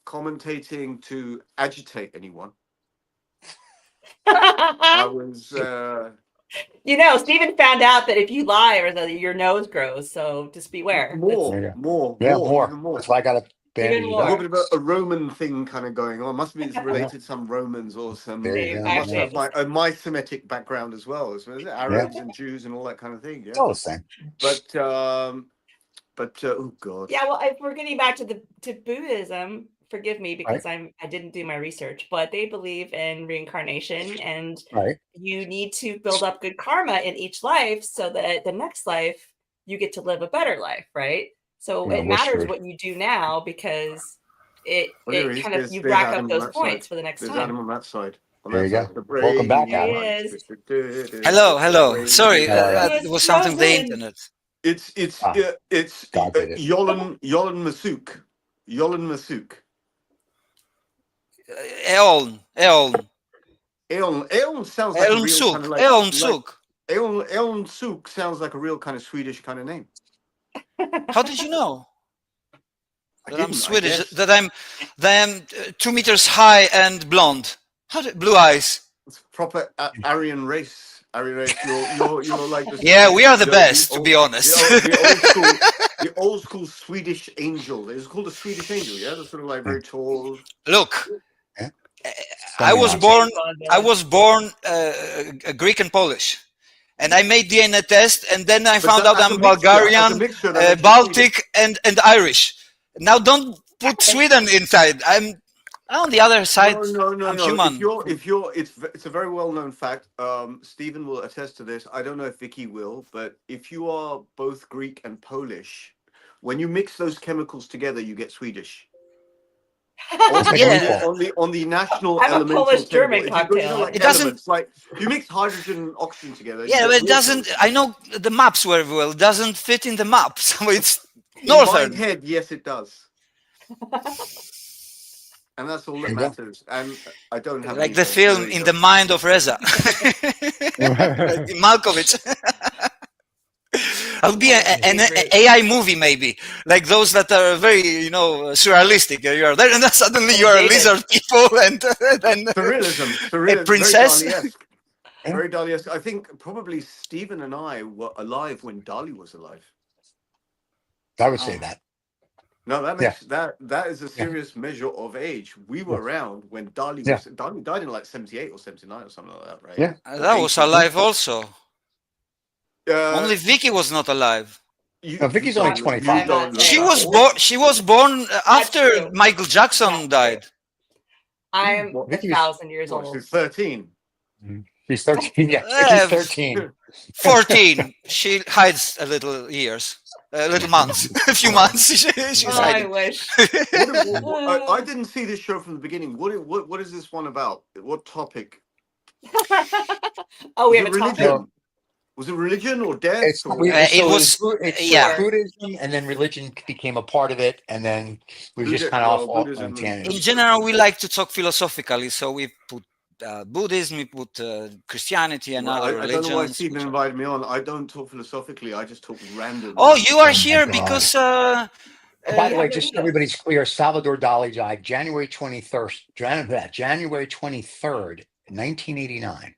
commentating to agitate anyone. I was Stephen found out that if you lie or that your nose grows, so just beware. More. That's why I got to a little bit about a Roman thing kind of going on. Must be related to some Romans or some. Must have my Semitic background as well, as Arabs and Jews and all that kind of thing. Yeah, it's all the same. But oh god. Yeah, well, if we're getting back to Buddhism, forgive me because I didn't do my research, but they believe in reincarnation, and you need to build up good karma in each life so that the next life you get to live a better life, right? So it matters what you do now because it kind of you rack up those points for the next time. There's Adam on that side. There you go. Welcome back, Adam. Hello. Sorry, there was something on the internet. It's Yolan Masuk. Yolan Masuk. Eon sounds like a real kind of like Eon Suk sounds like a real kind of Swedish kind of name. How did you know? That I'm Swedish. That I'm 2 meters high and blonde. Blue eyes. It's proper Aryan race. Aryan race. You're like the yeah, we are the best, to be honest. The old school Swedish angel. It's called a Swedish angel. Yeah, they're sort of like very tall. Look, I was born Greek and Polish. And I made DNA test, and then I found out I'm Bulgarian, Baltic, and Irish. Now don't put Sweden inside. I'm on the other side. No. I'm human. It's a very well-known fact. Stephen will attest to this. I don't know if Vicky will, but if you are both Greek and Polish, when you mix those chemicals together, you get Swedish. On the national elemental Polish German cocktail. It doesn't like you mix hydrogen and oxygen together. Yeah, but it doesn't. I know the maps very well. It doesn't fit in the map, so it's northern. In my head, yes, it does. And that's all that matters. And I don't have like the film In the Mind of Reza, Malkovich. I'll be an AI movie, maybe, like those that are very, surrealistic. You are there, and then suddenly you are lizard people, and then surrealism, a princess. Very Dali-esque. I think probably Stephen and I were alive when Dali was alive. I would say that. No, that makes that is a serious measure of age. We were around when Dali was. Dali died in like 78 or 79 or something like that, right? Yeah, that was alive also. Only Vicky was not alive. Vicky's only 25. She was born after Michael Jackson died. I'm 1,000 years old. She's 13. She's 13. Yeah, she's 13. 14. She hides a little years, a little months, a few months. She's hiding. I wish. I didn't see this show from the beginning. What is this one about? What topic? We have a topic. Was it religion or death? It's Buddhism, and then religion became a part of it, and then we just kind of off on tangents. In general, we like to talk philosophically, so we put Buddhism, we put Christianity, and other religions. I don't know why Stephen invited me on. I don't talk philosophically. I just talk random. Oh, you are here because. By the way, just so everybody's clear, Salvador Dali died January 23rd, 1989.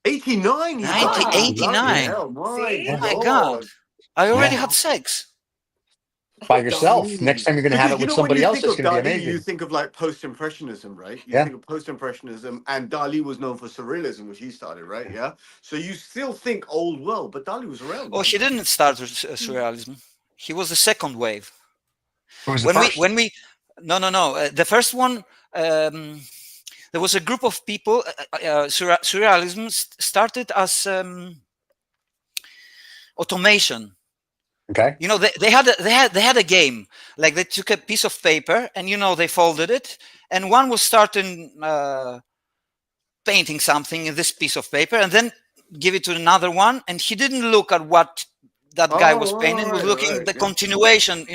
89? 1989. Oh my God. I already had sex. By yourself. Next time you're going to have it with somebody else, it's going to be amazing. You think of like post-impressionism, right? You think of post-impressionism, and Dali was known for surrealism, which he started, right? Yeah. So you still think old world, but Dali was around. Oh, he didn't start with surrealism. He was the second wave. Who was the first? No. The first one. There was a group of people. Surrealism started as automation. Okay. They had a game. Like they took a piece of paper and they folded it, and one was starting painting something in this piece of paper, and then give it to another one. And he didn't look at what that guy was painting. He was looking at the continuation.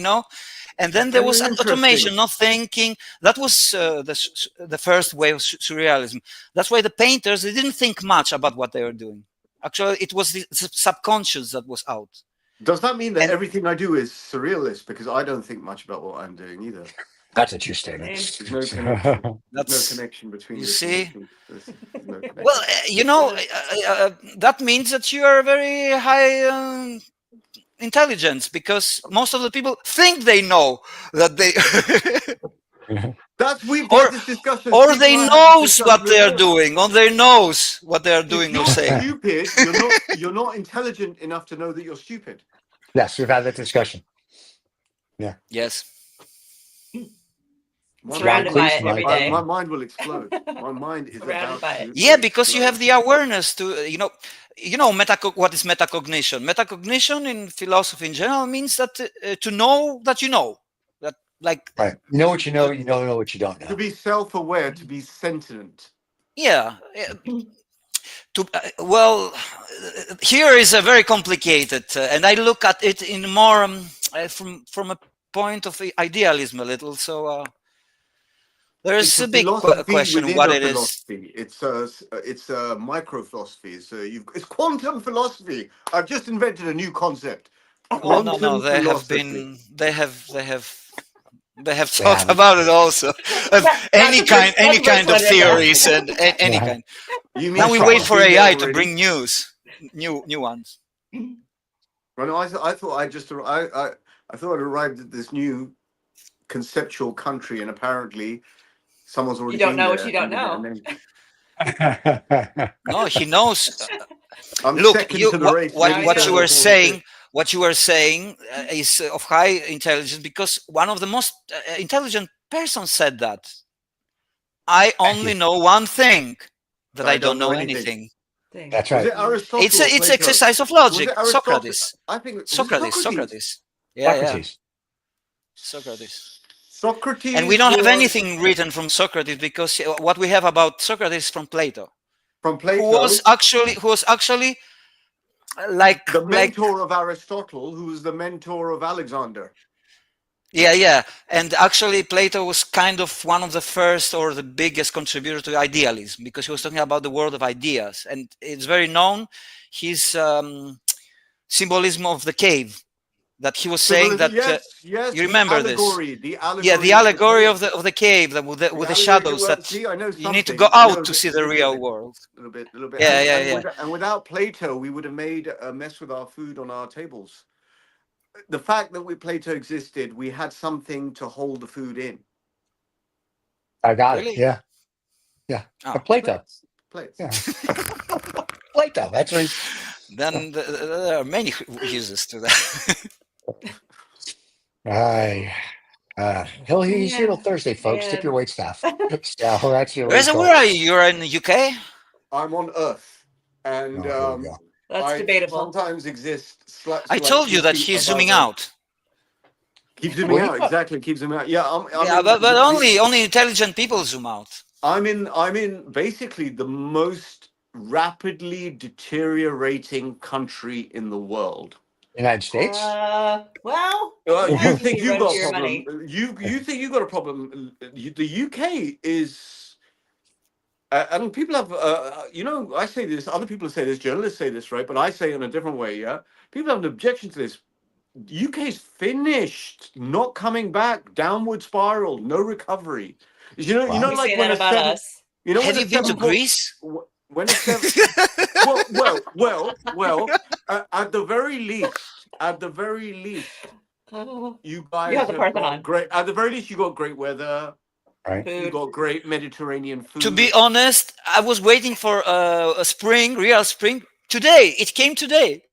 And then there was automation, not thinking. That was the first wave of surrealism. That's why the painters, they didn't think much about what they were doing. Actually, it was the subconscious that was out. Does that mean that everything I do is surrealist? Because I don't think much about what I'm doing either. That's a true statement. There's no connection between. You see? Well, that means that you are very high intelligence, because most of the people think they know that they we've had this discussion, or they knows what they are doing, or they knows what they are doing or saying. Stupid, you're not intelligent enough to know that you're stupid. Yes, we've had that discussion. Yeah. Yes. Surrounded by it every day. My mind will explode. My mind is surrounded by it. Yeah, because you have the awareness to, what is metacognition? Metacognition in philosophy in general means that to know that you know. That, like, right. You know what you know, you don't know what you don't know. To be self-aware, to be sentient. Yeah. Here is a very complicated, and I look at it in more from a point of idealism a little. So there is a big question what it philosophy. Is. It's a micro philosophy. It's quantum philosophy. I've just invented a new concept. No. They have They have thought about it also. Any kind of theories and any kind. Now we wait for AI to bring new ones. Well, I thought I thought I'd arrived at this new conceptual country, and apparently someone's already. You don't know what you don't know. No, he knows. Look, what you were saying is of high intelligence, because one of the most intelligent persons said that. I only know one thing, that I don't know anything. That's right. It's exercise of logic. Socrates. I think Socrates. Yeah. Socrates. And we don't have anything written from Socrates, because what we have about Socrates is from Plato. From Plato, who was actually like the mentor of Aristotle, who was the mentor of Alexander. Yeah. And actually, Plato was kind of one of the first or the biggest contributor to idealism, because he was talking about the world of ideas. And it's very known, his symbolism of the cave, that he was saying that you remember this. The allegory of the cave, with the shadows, that you need to go out to see the real world. A little bit. Yeah. And without Plato, we would have made a mess with our food on our tables. The fact that Plato existed, we had something to hold the food in. I got it. Yeah. Plato. Plates. Yeah. Plato. That's right. Then there are many uses to that. He's here till Thursday, folks. Tip your waitstaff. So that's your. Where are you? You're in the UK? I'm on Earth, and that's debatable. Sometimes exist. I told you that he's zooming out. Keep zooming out. Exactly. Keep zooming out. Yeah. But only intelligent people zoom out. I'm in basically the most rapidly deteriorating country in the world. United States. You think you got a problem? You think you got a problem? The UK is, and people have, I say this. Other people say this. Journalists say this, right? But I say it in a different way. Yeah, people have an objection to this. UK's finished, not coming back, downward spiral, no recovery. You know, like when about us. You know, have you been to Greece? When it's well, at the very least, you guys have got great. At the very least, you got great weather. Right. You got great Mediterranean food. To be honest, I was waiting for a spring, real spring. Today, it came today.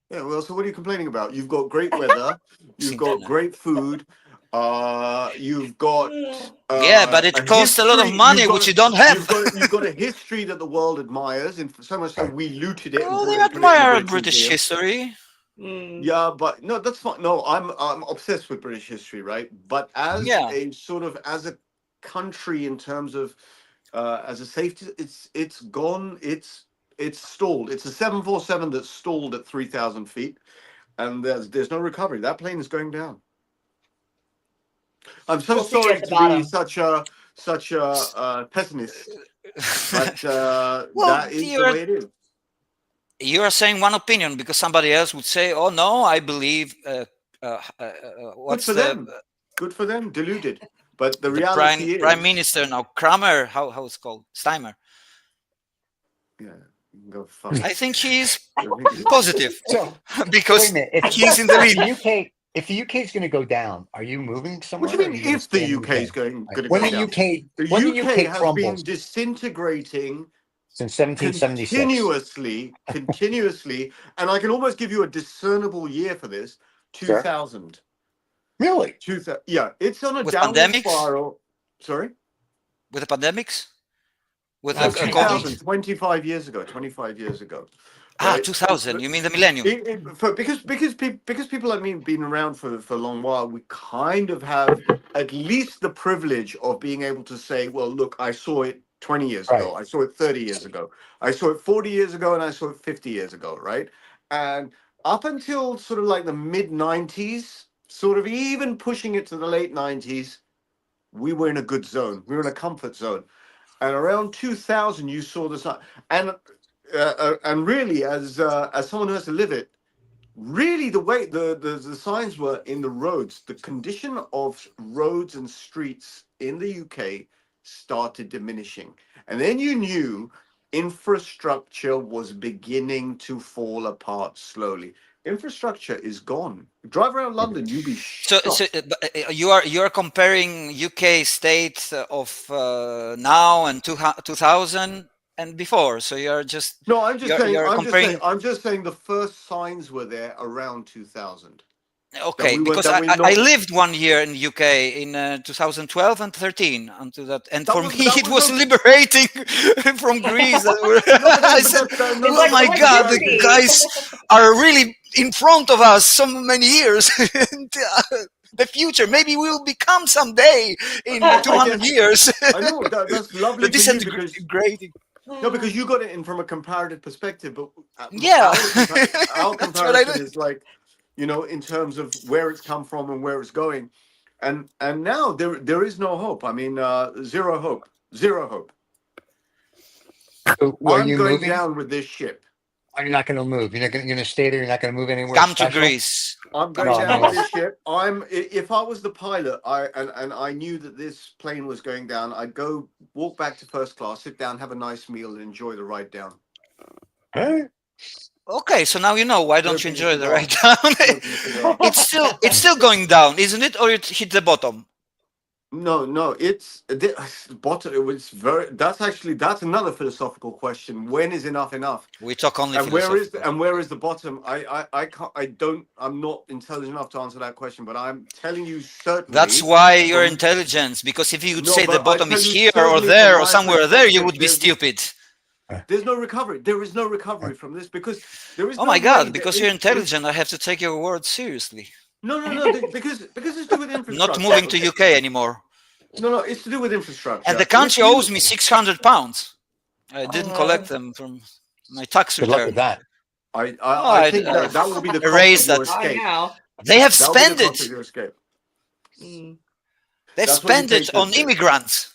Yeah. Well, so what are you complaining about? You've got great weather. You've got great food. You've got but it costs a lot of money, which you don't have. You've got a history that the world admires, and so much so we looted it. Oh, they admire British history. Yeah, but no, that's fine. No, I'm obsessed with British history, right? But as a sort of as a country, in terms of as a safety, it's gone. It's stalled. It's a 747 that's stalled at 3,000 feet, and there's no recovery. That plane is going down. I'm so sorry to be such a pessimist, but that is the way it is. You are saying one opinion, because somebody else would say, "Oh no, I believe." Good for them. Good for them. Deluded. But the reality is, Prime Minister now, Kramer, how it's called, Steimer. Yeah. Go fuck. I think he's positive, because he's in the lead. If the UK is going to go down, are you moving somewhere? What do you mean if the UK is going to go down? The UK has been disintegrating since 1776. Continuously, and I can almost give you a discernible year for this, 2000. Really? 2000. Yeah, it's on a with downward pandemics? spiral. Sorry? With the pandemics? With 2000, 25 years ago. 25 years ago. Right? 2000. You mean the millennium? Because people like me have been around for a long while, we kind of have at least the privilege of being able to say, well, look, I saw it 20 years ago. I saw it 30 years ago. I saw it 40 years ago, and I saw it 50 years ago, right? And up until sort of like the mid-90s, sort of even pushing it to the late 90s, we were in a good zone. We were in a comfort zone. And around 2000, you saw this. And really, as someone who has to live it, really the way the signs were in the roads, the condition of roads and streets in the UK started diminishing, and then you knew infrastructure was beginning to fall apart slowly. Infrastructure is gone. Drive around London, you'll be shocked. You are comparing UK state of now and 2000 and before. So you're just No, I'm just saying. you're comparing. I'm just saying the first signs were there around 2000. Okay, because I lived 1 year in UK in 2012 and 13 until that, and for me it was liberating from Greece. I said, "Oh my God, the guys are really in front of us so many years. The future, maybe we will become someday in 200 years." I know that's lovely. The disintegrating. No, because you got it in from a comparative perspective, but our comparison is like, you know, in terms of where it's come from and where it's going, and now there is no hope. I mean, zero hope. So, I'm going down with this ship. Are you not going to move? You're going to stay there. You're not going to move anywhere. Come to Greece. I'm going down with this ship. If I was the pilot, I knew that this plane was going down, I'd go walk back to first class, sit down, have a nice meal, and enjoy the ride down. Okay, so now you know. Why don't you enjoy the ride down? It's still going down, isn't it? Or it hit the bottom? No, it's the bottom. It was that's another philosophical question. When is enough enough? We talk only. And where is the bottom? I'm not intelligent enough to answer that question, but I'm telling you certainly. That's why you're intelligent, because if you would say the bottom is here or there or somewhere there, you would be stupid. There's no recovery. There is no recovery from this because there is. Oh my God! Because you're intelligent, I have to take your word seriously. No, because it's to do with infrastructure. Not moving to UK anymore. No, it's to do with infrastructure. And the country owes me £600. I didn't collect them from my tax return. Good luck with that. I think that will be the cost of your escape. They have spent it. They've spent it on immigrants.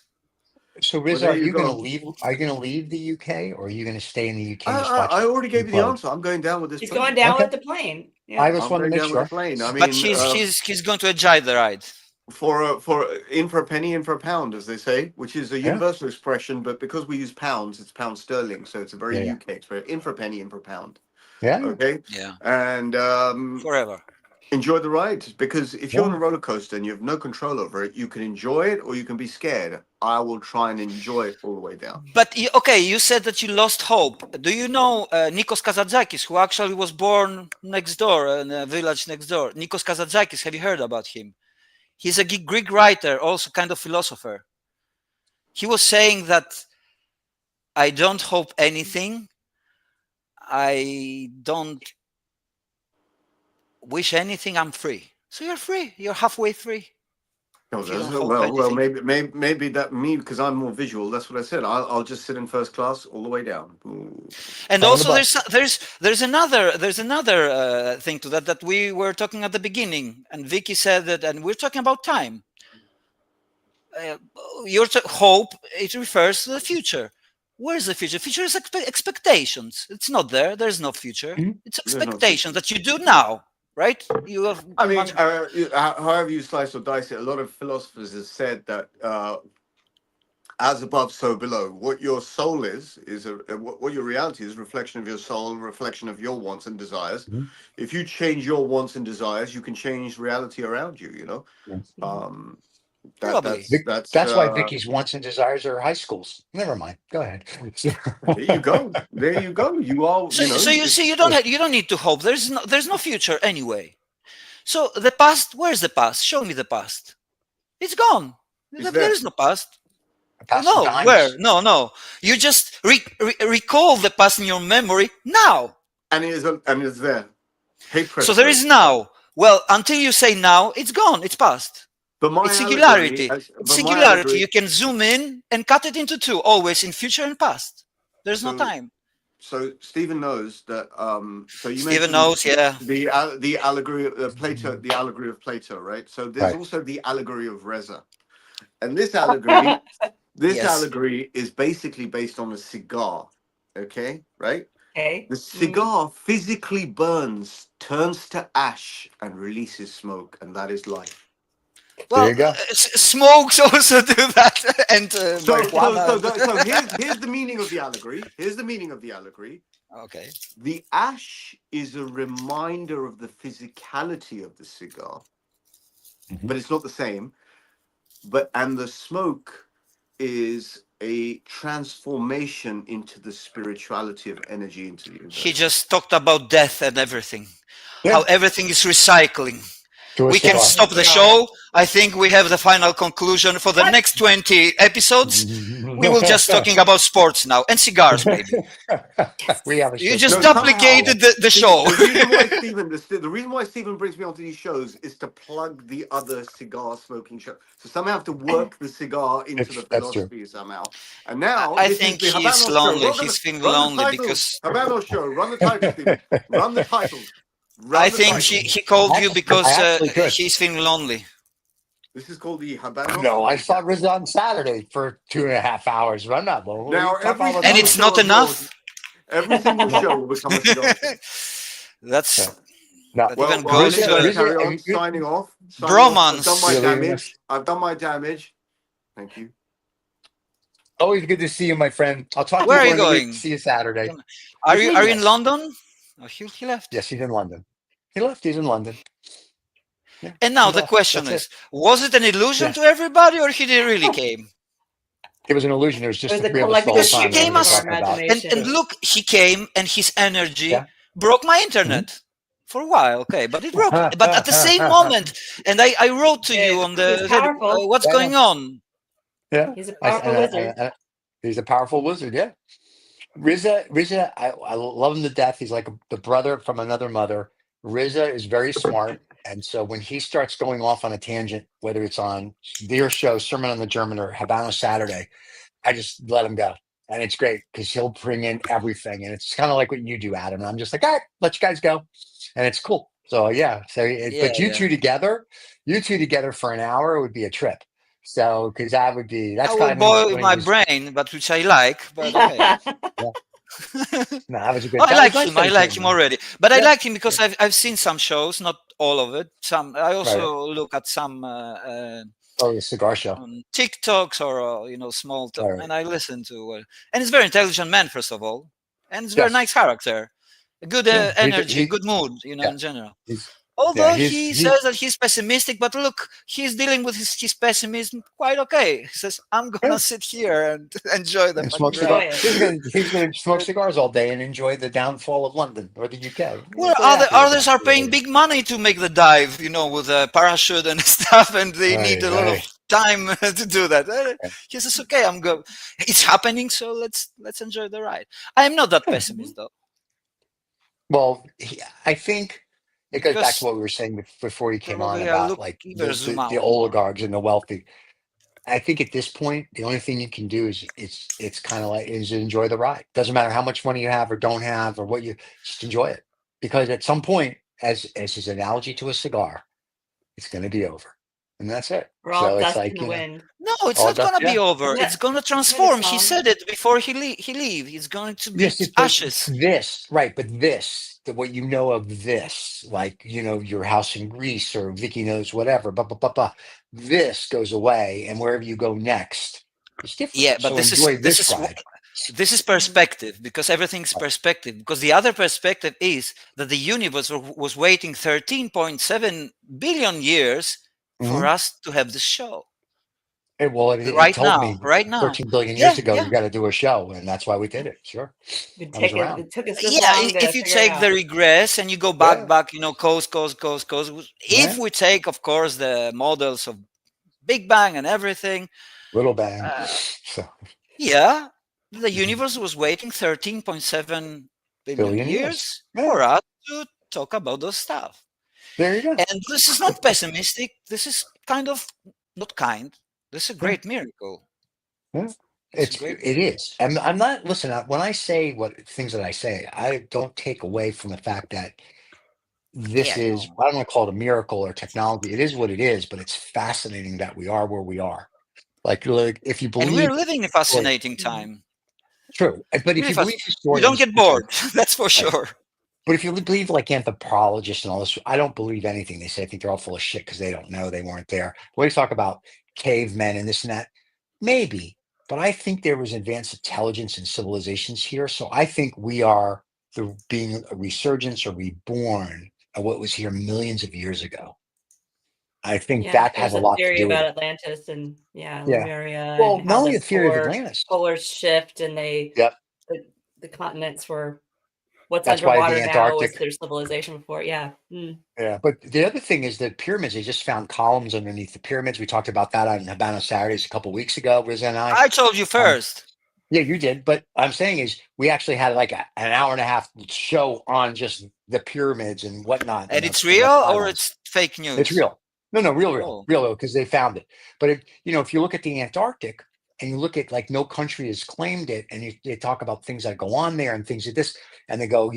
So, Riz, are you going to leave? Are you going to leave the UK, or are you going to stay in the UK? I already gave you the answer. I'm going down with this. He's going down with the plane. Yeah. I just want to make sure. I mean, but he's going to enjoy the ride. For in for a penny, in for a pound, as they say, which is a universal expression. But because we use pounds, it's pound sterling, so it's a very UK expression. In for a penny, in for a pound. Yeah. Okay. Yeah. And forever. Enjoy the ride, because if you're on a roller coaster and you have no control over it, you can enjoy it or you can be scared. I will try and enjoy it all the way down. But okay, you said that you lost hope. Do you know Nikos Kazantzakis, who actually was born next door in a village next door? Nikos Kazantzakis, have you heard about him? He's a Greek writer, also kind of philosopher. He was saying that I don't hope anything. I don't wish anything. I'm free. So you're free. You're halfway free. Well, maybe that me, because I'm more visual. That's what I said. I'll just sit in first class all the way down. Ooh. And also, there's another thing to that we were talking at the beginning, and Vicky said that, and we're talking about time. Your hope, it refers to the future. Where's the future? Future is expectations. It's not there. There's no future. It's expectations that you do now. Right? You have. I mean, however you slice or dice it, a lot of philosophers have said that as above, so below. What your soul is what your reality is, a reflection of your soul, a reflection of your wants and desires. Mm-hmm. If you change your wants and desires, you can change reality around you. You know. Mm-hmm. That's why Vicky's wants and desires are high schools. Never mind. Go ahead. There you go. There you go. You all. So you see, you don't need to hope. There's no future anyway. So the past. Where's the past? Show me the past. It's gone. There is no past. No, where? No. You just recall the past in your memory now. And it's there. Hey, so there is now. Well, until you say now, it's gone. It's past. It's singularity. Singularity. You can zoom in and cut it into two, always in future and past. There's no time. So Stephen knows that. So you Stephen knows, yeah. The allegory of Plato, the allegory of Plato, right? So there's also the allegory of Reza, and this allegory, allegory is basically based on a cigar. Okay, right? Okay. The cigar physically burns, turns to ash, and releases smoke, and that is life. Well, there you go. Smokes also do that, and marijuana. So here's the meaning of the allegory. Here's the meaning of the allegory. Okay. The ash is a reminder of the physicality of the cigar, but it's not the same. And the smoke is a transformation into the spirituality of energy into the universe. He just talked about death and everything. How everything is recycling. We can stop the show. I think we have the final conclusion for the next 20 episodes. We will just talking about sports now and cigars, maybe. We have a show. You just duplicated the show. The reason why Stephen brings me onto these shows is to plug the other cigar smoking show. So somehow I have to work the cigar into the philosophy somehow. And now I think he's lonely. He's feeling lonely because Habano show. Run the title, Stephen. Run the title. I think he called you because he's feeling lonely. This is called the Habano. No, I saw Riz on Saturday for 2.5 hours, but I'm not lonely. Now, and it's not enough. Every single show will become a cigar. That's no. Well, goes to carry on. Signing off. Bromance. I've done my damage. Thank you. Always good to see you, my friend. I'll talk to you. Where are you going? See you Saturday. Are you in London? Oh, he left. Yes, he's in London. He left. He's in London. Yeah, and now the question is: was it an illusion to everybody, or he really came? It was an illusion. It was just the collective he came and look, he came and his energy broke my internet for a while. Okay, but it broke. But at the same moment, and I wrote to you on the what's going on. Yeah, he's a powerful wizard. He's a powerful wizard. Yeah. Riza, I love him to death. He's like the brother from another mother. Riza is very smart, and so when he starts going off on a tangent, whether it's on their show, Sermon on the German, or Habano Saturday, I just let him go, and it's great because he'll bring in everything, and it's kind of like what you do, Adam. And I'm just like, all right, let you guys go, and it's cool. So yeah, but you two together for an hour would be a trip. So, because that's I would boil my brain, but which I like. But okay. No, that was a good. I like him already, but I like him because I've seen some shows, not all of it. Some I also look at some the cigar show TikToks or small talk, and I listen to. And he's a very intelligent man, first of all, and it's a very nice character, a good energy, good mood, in general. Although he says that he's pessimistic, but look, he's dealing with his pessimism quite okay. He says, I'm going to sit here and enjoy them. He's going to smoke cigars all day and enjoy the downfall of London or the UK. Well, others are paying big money to make the dive, with a parachute and stuff, and they need a lot of time to do that. He says, okay, I'm good. It's happening, so let's enjoy the ride. I'm not that pessimist, though. Well, I think... It goes back to what we were saying before you came on about like the oligarchs and the wealthy. I think at this point, the only thing you can do is it's kind of like is enjoy the ride. Doesn't matter how much money you have or don't have or what you just enjoy it, because at some point, as his analogy to a cigar, it's going to be over, and that's it. We're all dust in the wind. No, it's not going to be over. It's going to transform. He said it before he leave. It's going to be ashes. But what you know of this, like, your house in Greece or Vicky knows whatever, this goes away, and wherever you go next, it's different. Yeah, but so this is perspective, because everything's perspective. Because the other perspective is that the universe was waiting 13.7 billion years for us to have this show. It told me right now, 13 billion years ago, you got to do a show, and that's why we did it. Sure. It took us this long if you take the regress and you go back, coast. If we take, of course, the models of Big Bang and everything, Little Bang. The universe was waiting 13.7 billion years for us to talk about those stuff. There you go. And this is not pessimistic. This is this is a great miracle. Yeah. It is. I'm not, listen, when I say things that I say, I don't take away from the fact that this is, I don't want to call it a miracle or technology. It is what it is, but it's fascinating that we are where we are. Like if you believe. And we're living a fascinating time. True. But if Really you fast. believe You don't historians, get bored. That's for sure. but if you believe like anthropologists and all this, I don't believe anything they say. I think they're all full of shit because they don't know, they weren't there. When we talk about cavemen and this and that, maybe, but I think there was advanced intelligence and civilizations here. So I think we are being a resurgence or reborn of what was here millions of years ago. I think that has there's a a lot to theory do with about it. Atlantis and Yeah. Lemuria Well, and not how only the the theory of Atlantis. polars shift and Yep. the continents were what's That's why underwater the now was Antarctic. their civilization before. Yeah. Yeah, but the other thing is that pyramids, they just found columns underneath the pyramids. We talked about that on Habana Saturdays a couple weeks ago, Riz and I. I told you first. Yeah, you did. But I'm saying is we actually had like an hour and a half show on just the pyramids and whatnot. And it's real or it's fake news? It's real. No, real, Oh. because they found it. But if you look at the Antarctic and you look at like no country has claimed it, and they talk about things that go on there and things like this, and they go,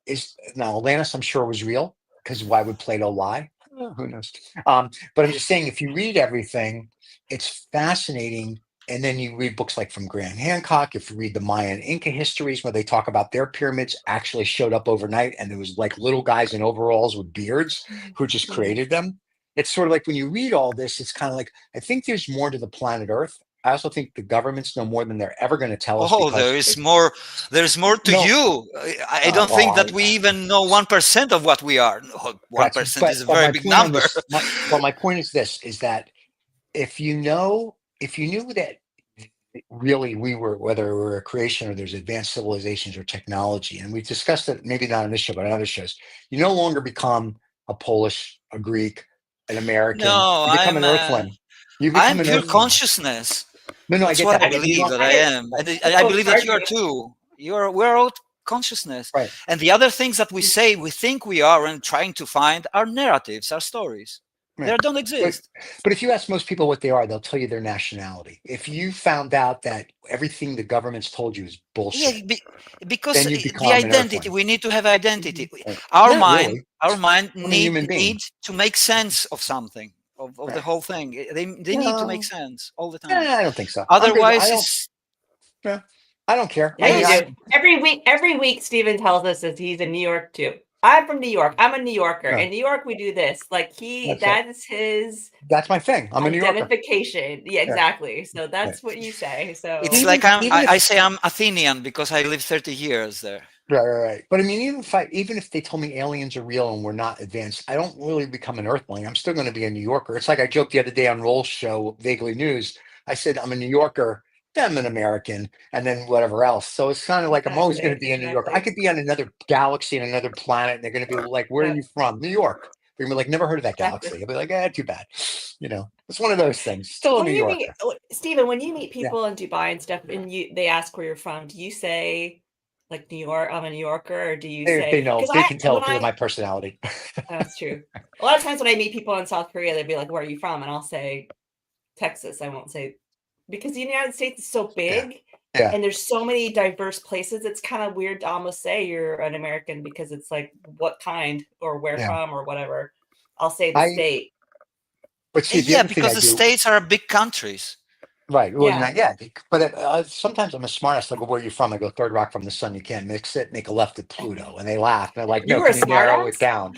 is now Atlantis, I'm sure was real, because why would Plato lie? Who knows? But I'm just saying, if you read everything, it's fascinating. And then you read books like from Graham Hancock. If you read the Mayan Inca histories, where they talk about their pyramids actually showed up overnight, and there was like little guys in overalls with beards who just created them. It's sort of like when you read all this, it's kind of like, I think there's more to the planet Earth. I also think the governments know more than they're ever going to tell us. Oh, there's more to you. I don't think that we even know 1% of what we are. 1% is a very big number. My point is this, is that if you knew that really we were, whether we're a creation or there's advanced civilizations or technology, and we've discussed it, maybe not on this show, but on other shows, you no longer become a Polish, a Greek, an American. No, you become an Earthling. You become I'm pure consciousness. No, that's I get what that. I believe that I am. And I believe that you are too. We're all consciousness. Right. And the other things that we say, we think we are and trying to find are narratives, are stories. Right. They don't exist. But if you ask most people what they are, they'll tell you their nationality. If you found out that everything the government's told you is bullshit, because the identity, we need to have identity. Right. Our mind needs to make sense of something, of the whole thing. They need to make sense all the time. I don't think so. Otherwise, I don't care. Yeah, you do. Every week, Stephen tells us that he's in New York too. I'm from New York. I'm a New Yorker. In New York, we do this. Like that's his. That's my thing. I'm a New Yorker. Identification. Yeah, exactly. So that's what you say. So it's like I say I'm Athenian because I lived 30 years there. Right. But I mean, even if they told me aliens are real and we're not advanced, I don't really become an Earthling. I'm still going to be a New Yorker. It's like I joked the other day on Roll's show, Vaguely News. I said I'm a New Yorker. I'm an American, and then whatever else. So it's kind of like I'm always going to be a New Yorker. I could be on another galaxy, on another planet, and they're going to be like, "Where are you from?" New York. They're going to be like, "Never heard of that galaxy." I'll be like, too bad." It's one of those things. Still a New Yorker. Stephen, when you meet people in Dubai and stuff, and they ask where you're from, do you say like New York? I'm a New Yorker, or do you say they know? They can tell because of my personality. That's true. A lot of times when I meet people in South Korea, they'd be like, "Where are you from?" And I'll say Texas. I won't say. Because the United States is so big and there's so many diverse places, it's kind of weird to almost say you're an American because it's like what kind or where from or whatever. I'll say the state. But see, because the states are big countries. Right. Well, but sometimes I'm a smartass. I go, "Where are you from?" I go, "Third rock from the sun. You can't mix it." Make a left at Pluto. And they laugh. And they're like, "No, can you narrow it down?"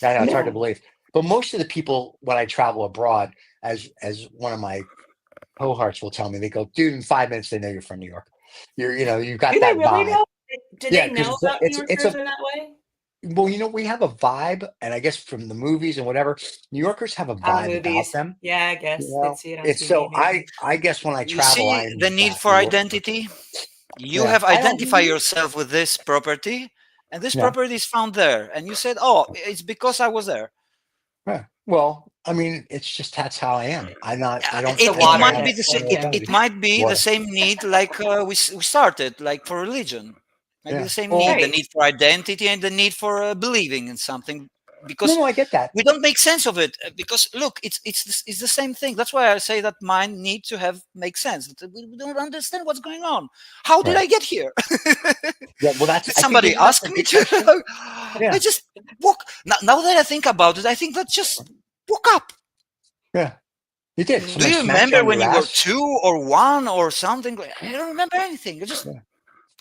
I know, it's hard to believe. But most of the people, when I travel abroad, as one of my cohorts will tell me, they go, "Dude, in 5 minutes they know you're from New York. You've got that really vibe." Do they know about New Yorkers in that way? Well, we have a vibe, and I guess from the movies and whatever, New Yorkers have a vibe about them. Yeah, I guess see it on it's TV, so maybe. I guess when I travel, you see the need for identity. You have identified yourself with this property, and this property is found there, and you said, "Oh, it's because I was there." Yeah. Well, I mean, it's just that's how I am. I don't. It might be the same. It might be the same need, like we started, like for religion. Maybe the same need, the need for identity and the need for believing in something. Because I get that. We don't make sense of it. Because look, it's the same thing. That's why I say that mind needs to make sense. We don't understand what's going on. How did I get here? Did somebody ask me to? I just woke. Now that I think about it, I think that just woke up. Yeah, you did. Do you remember when you were 2 or 1 or something? I don't remember anything. I just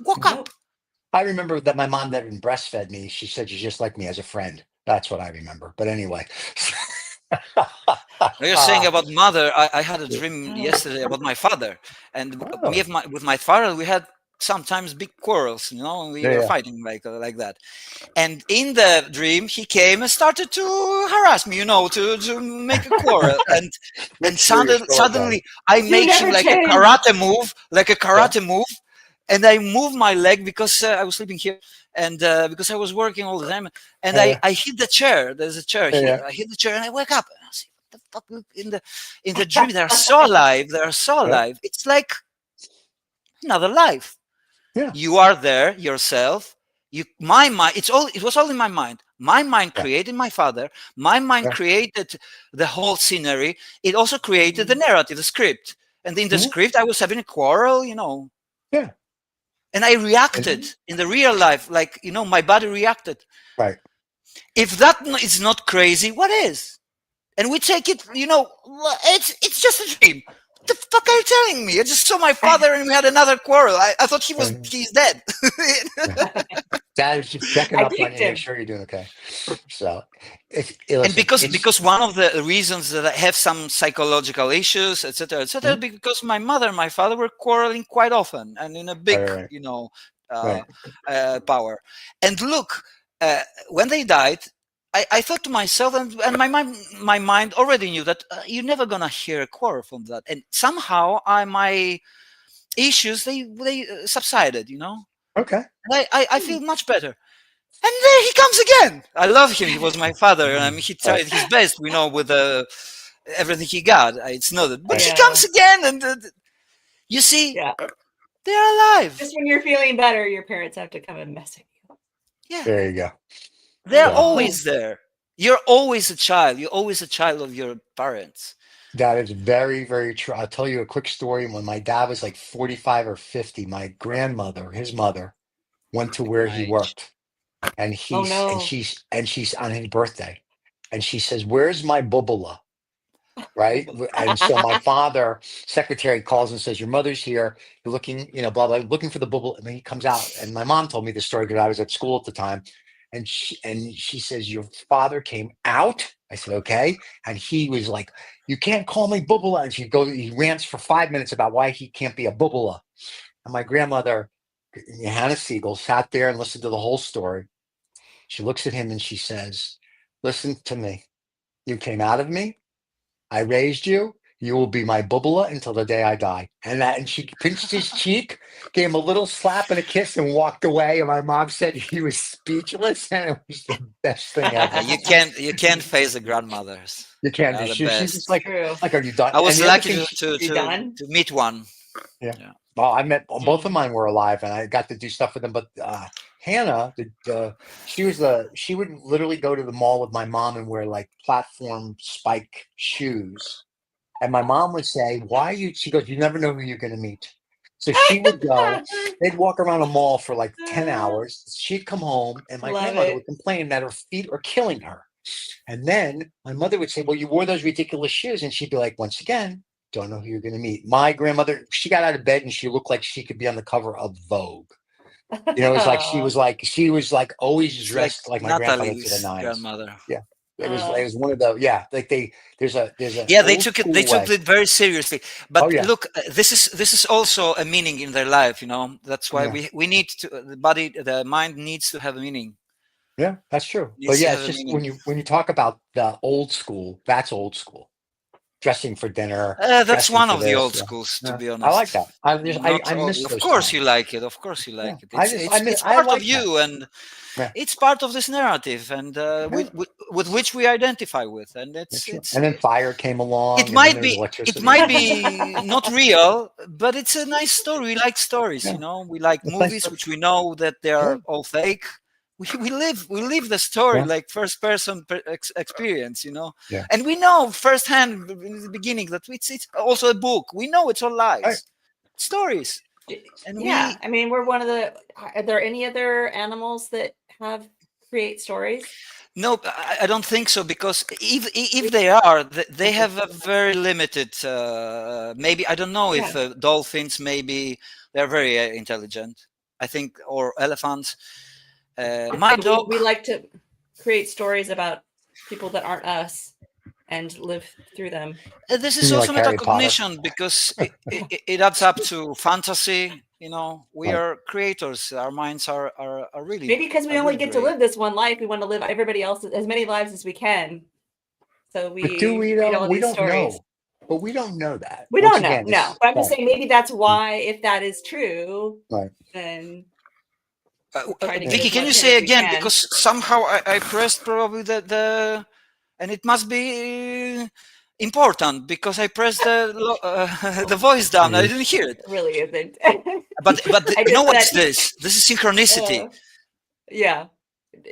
Woke up. I remember that my mom that breastfed me, she said you just like me as a friend. That's what I remember. But anyway. You're saying about mother. I had a dream yesterday about my father, and with my father we had sometimes big quarrels. We were fighting like that. And in the dream, he came and started to harass me. To make a quarrel. And suddenly I make him like a karate move, and I move my leg because I was sleeping here, and because I was working all the time, and I hit the chair. There's a chair here. I hit the chair and I wake up. And I say, "What the fuck?" In the dream, they are so alive. They are so alive. It's like another life. Yeah. You are there yourself. My mind. It was all in my mind. My mind created my father. My mind created the whole scenery. It also created the narrative, the script. And in the script, I was having a quarrel. Yeah. And I reacted in the real life, like, my body reacted. Right. If that is not crazy, what is? And we take it, it's just a dream. What the fuck are you telling me? I just saw my father and we had another quarrel. I thought he's dead. Dad is just checking up on you, make sure you're doing okay. So, because one of the reasons that I have some psychological issues, etc., because my mother and my father were quarreling quite often and in a big, power. And look, when they died, I thought to myself, and my mind already knew that you're never gonna hear a quarrel from that. And somehow my issues they subsided. Okay. And I feel much better. And there he comes again. I love him. He was my father. He tried his best, with everything he got. It's not, but he comes again, and you see, they're alive. Just when you're feeling better, your parents have to come and mess with you. Yeah, there you go. They're always there. You're always a child. You're always a child of your parents. That is very, very true. I'll tell you a quick story. When my dad was like 45 or 50, my grandmother, his mother, went to where he worked, and she's on his birthday, and she says, "Where's my bubula?" Right. And so my father, secretary, calls and says, "Your mother's here. You're looking, blah, blah, looking for the bubble." And then he comes out. And my mom told me the story because I was at school at the time. And she says, "Your father came out." I said, "Okay." And he was like, "You can't call me bubula." And he rants for 5 minutes about why he can't be a bubula. And my grandmother, Hannah Siegel, sat there and listened to the whole story. She looks at him and she says, "Listen to me. You came out of me. I raised you. You will be my bubula until the day I die." And she pinched his cheek, gave him a little slap and a kiss, and walked away. And my mom said he was speechless, and it was the best thing ever. You can't face the grandmothers. You can't. She's just like, "Are you done?" I was lucky to meet one. Yeah. Well, I met both of mine were alive, and I got to do stuff with them. But Hannah, she would literally go to the mall with my mom and wear like platform spike shoes. And my mom would say, "Why are you?" She goes, "You never know who you're going to meet." So she would go, they'd walk around a mall for like 10 hours. She'd come home, and my grandmother would complain that her feet are killing her. And then my mother would say, "Well, you wore those ridiculous shoes." And she'd be like, "Once again, don't know who you're going to meet." My grandmother, she got out of bed and she looked like she could be on the cover of Vogue. It was like she was like always dressed like my grandmother to the nines. Grandmother. Yeah. It was one of the they took it very seriously. But look, this is also a meaning in their life. That's why we need to the mind needs to have a meaning. Yeah, that's true. But yeah, it's just when you talk about the old school, that's old school. Dressing for dinner. That's one of the old schools, to be honest. I like that. I miss those. Of course you like it. Of course you like it. It's part of you, and it's part of this narrative, and with which we identify with. And and then fire came along. It might be not real, but it's a nice story. We like stories, We like movies which we know that they are all fake. We live the story like first person experience, and we know firsthand in the beginning that it's also a book. We know it's all lies, stories. And we're one of the. Are there any other animals that create stories? No, I don't think so, because if they are, they have a very limited. Maybe I don't know if dolphins. Maybe they're very intelligent. I think, or elephants. My dog. We like to create stories about people that aren't us and live through them. This is also metacognition because it adds up to fantasy. We are creators. Our minds are really, maybe because we only get to live this one life. We want to live everybody else as many lives as we can. So we do we read all we these don't stories. know. But we don't know that. We don't know. No, but I'm just saying maybe that's why, if that is true, then. Vicky, can you say again? Because somehow I pressed probably the and it must be important because I pressed the voice down. I didn't hear it. It really isn't. But you know what's this? This is synchronicity. Yeah.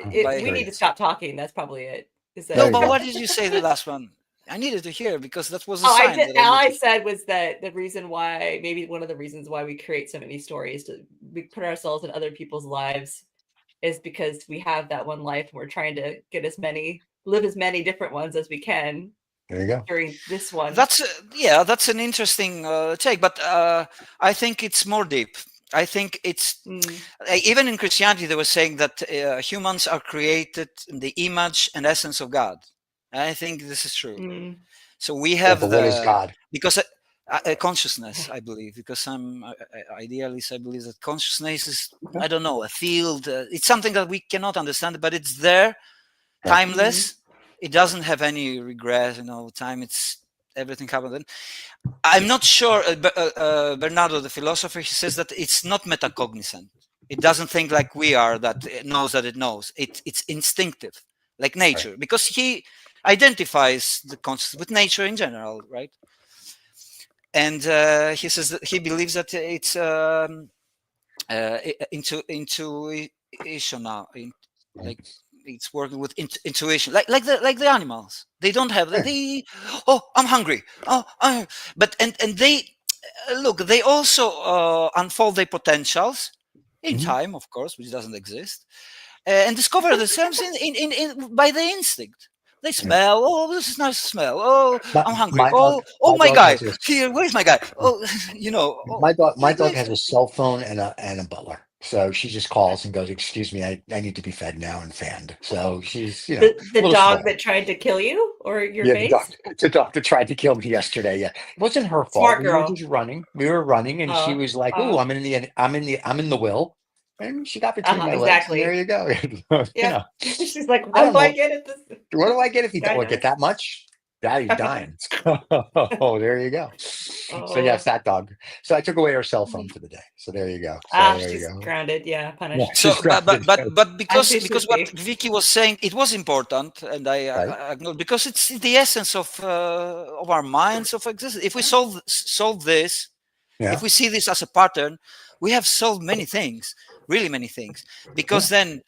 We need to stop talking. That's probably it. No, but what did you say the last one? I needed to hear because that was a sign. All I said was that the reason why, maybe one of the reasons why we create so many stories, we put ourselves in other people's lives, is because we have that one life and we're trying to live as many different ones as we can. There you go. During this one. That's an interesting take, but I think it's more deep. I think it's even in Christianity they were saying that humans are created in the image and essence of God. I think this is true. So we have what is God? Because consciousness, I believe, because I'm idealist. I believe that consciousness is, I don't know, a field. It's something that we cannot understand, but it's there, timeless. It doesn't have any regret. Time. It's everything happened. I'm not sure. Bernardo, the philosopher, he says that it's not metacognizant. It doesn't think like we are, that it knows that it knows. It's instinctive, like nature, because he identifies the consciousness with nature in general, right? And he says that he believes that it's intuition now, like it's working with intuition, like the animals. They don't have I'm hungry. But they look. They also unfold their potentials in time, of course, which doesn't exist, and discover themselves by the instinct. They smell. Oh, this is nice to smell. Oh, I'm hungry. My guy. Here, where's my guy? My dog has a cell phone and a butler. So she just calls and goes, "Excuse me, I need to be fed now and fanned." So she's the dog that tried to kill you or your face. The dog that tried to kill me yesterday. Yeah, it wasn't her fault. Smart girl. We were just running. We were running, and she was like, "Oh, I'm in the will." And she got between my legs. And there you go. She's like, "What do I get at this? What do I get if you don't get that much? Daddy's dying." Oh, there you go. So yes, that dog. So I took away her cell phone for the day. So there you go. She's grounded. Yeah, punished. So, but because what Vicky was saying, it was important, and I acknowledge, because it's the essence of our minds, of existence. If we solve this, if we see this as a pattern, we have solved many things, really many things, because then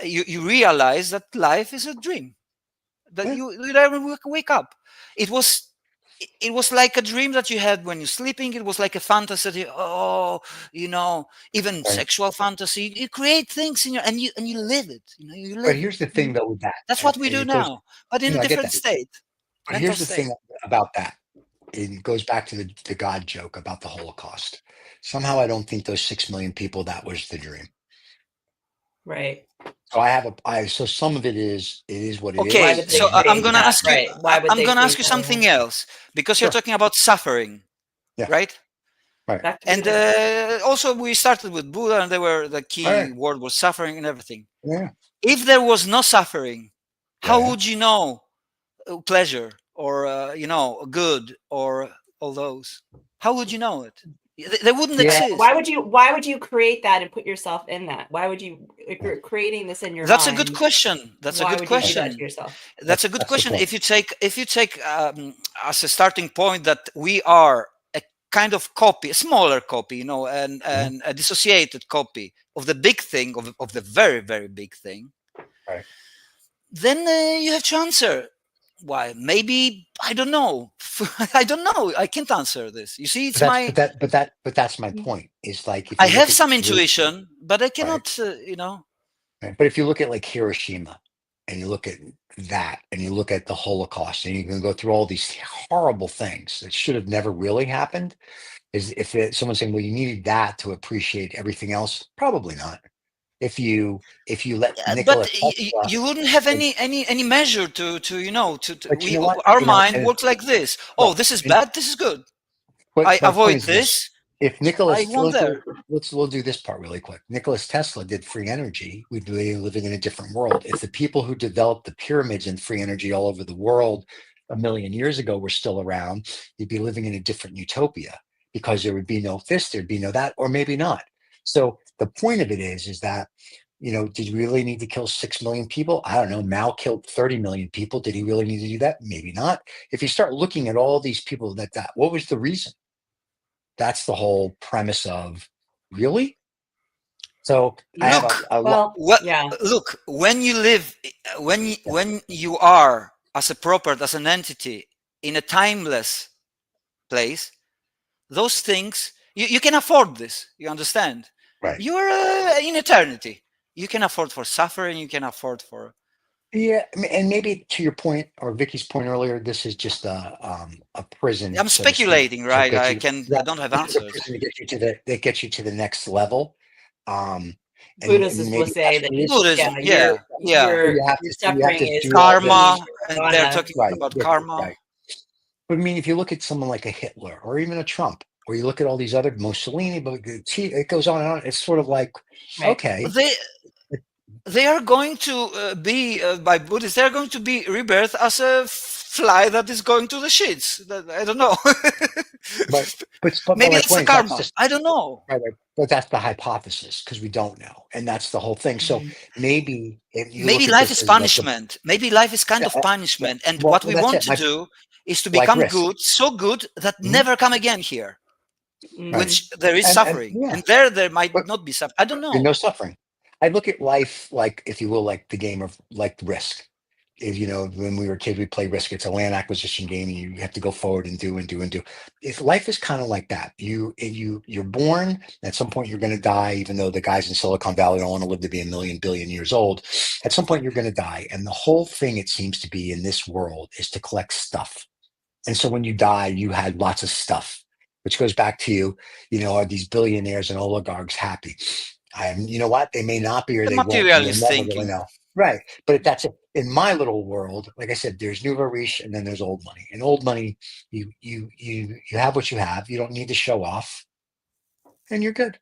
you realize that life is a dream, that you never wake up. It was like a dream that you had when you're sleeping. It was like a fantasy. Even sexual fantasy. You create things in and you live it. You live. But here's the thing, though, with that. That's what we do now, but in a different state. But here's the thing about that. It goes back to the God joke about the Holocaust. Somehow I don't think those 6 million people, that was the dream. Right. So so some of it is what it is. Okay, so I'm going to ask you. I'm going to ask you something else, because you're talking about suffering, right? Right. And also we started with Buddha, and the key word was suffering and everything. Yeah. If there was no suffering, how would you know pleasure or good or all those? How would you know it? They wouldn't exist. Why would you create that and put yourself in that? Why would you, if you're creating this in your That's mind, a good question. That's a good question. Do that to yourself? That's a good question. If you take as a starting point that we are a kind of copy, a smaller copy, and a dissociated copy of the big thing, of the very, very big thing, right? Then you have to answer. Why? Maybe I don't know. I don't know. I can't answer this. You see, but that's my point. Is like, if I have some intuition, but I cannot. Right. But if you look at like Hiroshima, and you look at that, and you look at the Holocaust, and you can go through all these horrible things that should have never really happened. Is if someone's saying, well, you needed that to appreciate everything else, probably not. If you let Nikola But Tesla, you wouldn't have any measure to but you know what, our you know, mind works like this. Oh, right, this is and bad. This is good. but I my point avoid is this: this. if I Nicholas, want there. we'll do this part really quick. Nicholas Tesla did free energy, we'd be living in a different world. If the people who developed the pyramids and free energy all over the world a million years ago were still around, you'd be living in a different utopia, because there would be no this, there'd be no that, or maybe not. So the point of it is that, did you really need to kill 6 million people? I don't know. Mao killed 30 million people. Did he really need to do that? Maybe not. If you start looking at all these people that what was the reason? That's the whole premise of, really? So I have Look, a lot. look, when you live, when you are as a property, as an entity in a timeless place, those things you can afford this. You understand? Right. You're in eternity. You can afford for suffering. You can afford for. Yeah, and maybe to your point, or Vicky's point earlier, this is just a prison. I'm So to speak, speculating, to right? get you. I don't have This is a answers. prison to get you to that gets you to the next level. And Buddhists will maybe say that's that what it is. Buddhism, your yeah. So you have your to suffering is do all this. Karma, and they're nirvana. talking Right. about Right. karma. But I mean, if you look at someone like a Hitler or even a Trump, or you look at all these other Mussolini, but it goes on and on. It's sort of like, okay, They are going to be by Buddhists. They are going to be rebirthed as a fly that is going to the shits. I don't know. but Maybe my it's a point is that's karma. just I don't know. right. But that's the hypothesis, because we don't know, and that's the whole thing. So maybe if you Maybe look at life this is as like punishment. Maybe life is kind of punishment, and well, what we that's want it. to do is to Like become risk, good, so good that never come again here, right? which there is And suffering, yeah, and there might but not be suffering. I don't there's know. no suffering. I look at life like, if you will, like the game of like Risk. If when we were kids, we play Risk. It's a land acquisition game, and you have to go forward and do and do and do. If life is kind of like that, you're born. At some point, you're going to die. Even though the guys in Silicon Valley don't want to live to be a million billion years old, at some point you're going to die. And the whole thing, it seems to be in this world, is to collect stuff. And so when you die, you had lots of stuff, which goes back to are these billionaires and oligarchs happy? You know what? They may not be, or The they won't, and we'll materialist never really thinking. know. Right. But that's it. In my little world, like I said, there's nouveau riche, and then there's old money. And old money, you have what you have. You don't need to show off, and you're good.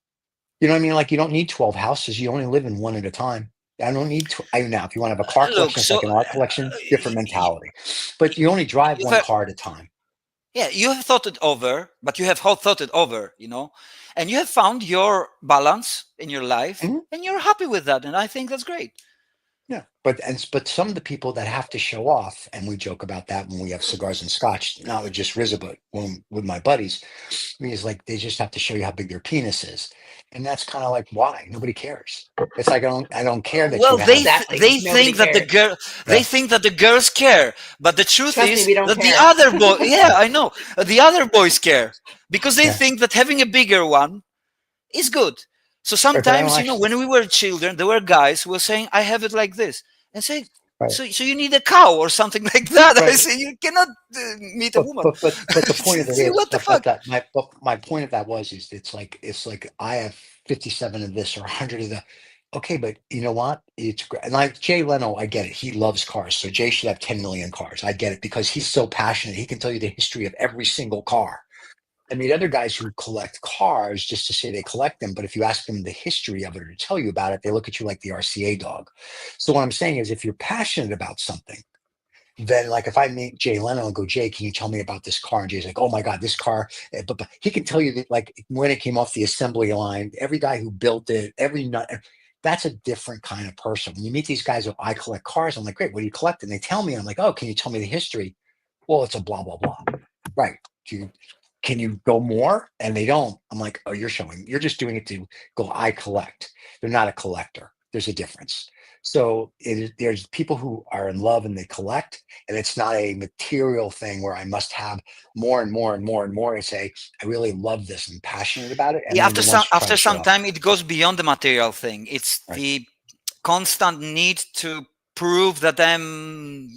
You know what I mean? Like, you don't need 12 houses. You only live in one at a time. I don't need now, if you want to have a car Look, collection, it's so like an art collection, different mentality. But you only drive you've one heard, car at a time. yeah, you have thought it over, but you have thought it over, and you have found your balance in your life, and you're happy with that, and I think that's great. Yeah, but some of the people that have to show off, and we joke about that when we have cigars and scotch, not with just Rizza, but with my buddies, is like they just have to show you how big their penis is, and that's kind of like, why? Nobody cares. It's like I don't care that Well, you have. they think that they think that the girls care, but the truth Trust me, is we don't that the care. other boy, yeah, I know, the other boys care because they think that having a bigger one is good. So Right, but I don't sometimes, actually. when we were children, there were guys who were saying, "I have it like this," and say, Right. "So you need a cow or something like that." Right. I say, "You cannot meet a woman." But the point of it is, what the fuck? my point of that is it's like I have 57 of this or 100 of that. Okay, but you know what? It's great. And like Jay Leno, I get it. He loves cars, so Jay should have 10 million cars. I get it, because he's so passionate. He can tell you the history of every single car. I mean, other guys who collect cars just to say they collect them, but if you ask them the history of it or to tell you about it, they look at you like the RCA dog. So what I'm saying is, if you're passionate about something, then like if I meet Jay Leno and go, Jay, can you tell me about this car? And Jay's like, oh my God, this car. But he can tell you that, like, when it came off the assembly line, every guy who built it, every nut. That's a different kind of person. When you meet these guys who, I collect cars, I'm like, great, what do you collect? And they tell me, I'm like, oh, can you tell me the history? Well, it's a blah, blah, blah. Right. Can you go more? And they don't. I'm like, oh, you're just doing it to go, I collect. They're not a collector. There's a difference. So there's people who are in love and they collect, and it's not a material thing where I must have more and more and more and more. It's I really love this and passionate about it. And Yeah, then the ones who try after to show some off. time, it goes beyond the material thing. It's Right. the constant need to prove that I'm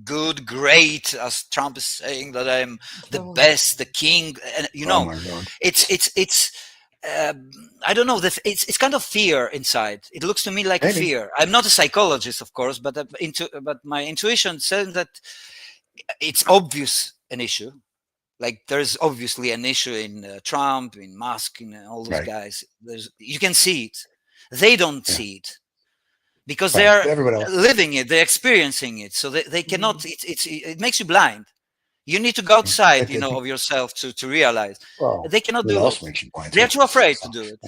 good, great, as Trump is saying, that I'm the best, the king. And Oh my God. it's I don't know. It's kind of fear inside. It looks to me like Maybe. fear. I'm not a psychologist, of course, but my intuition says that it's obvious an issue. Like there's obviously an issue in Trump, in Musk, in all those guys. You can see it. They don't see it because they are living it. They're experiencing it. So they cannot. It makes you blind. You need to go outside, of yourself to realize. Well, they cannot do else it. makes you blind. They're too afraid to do it.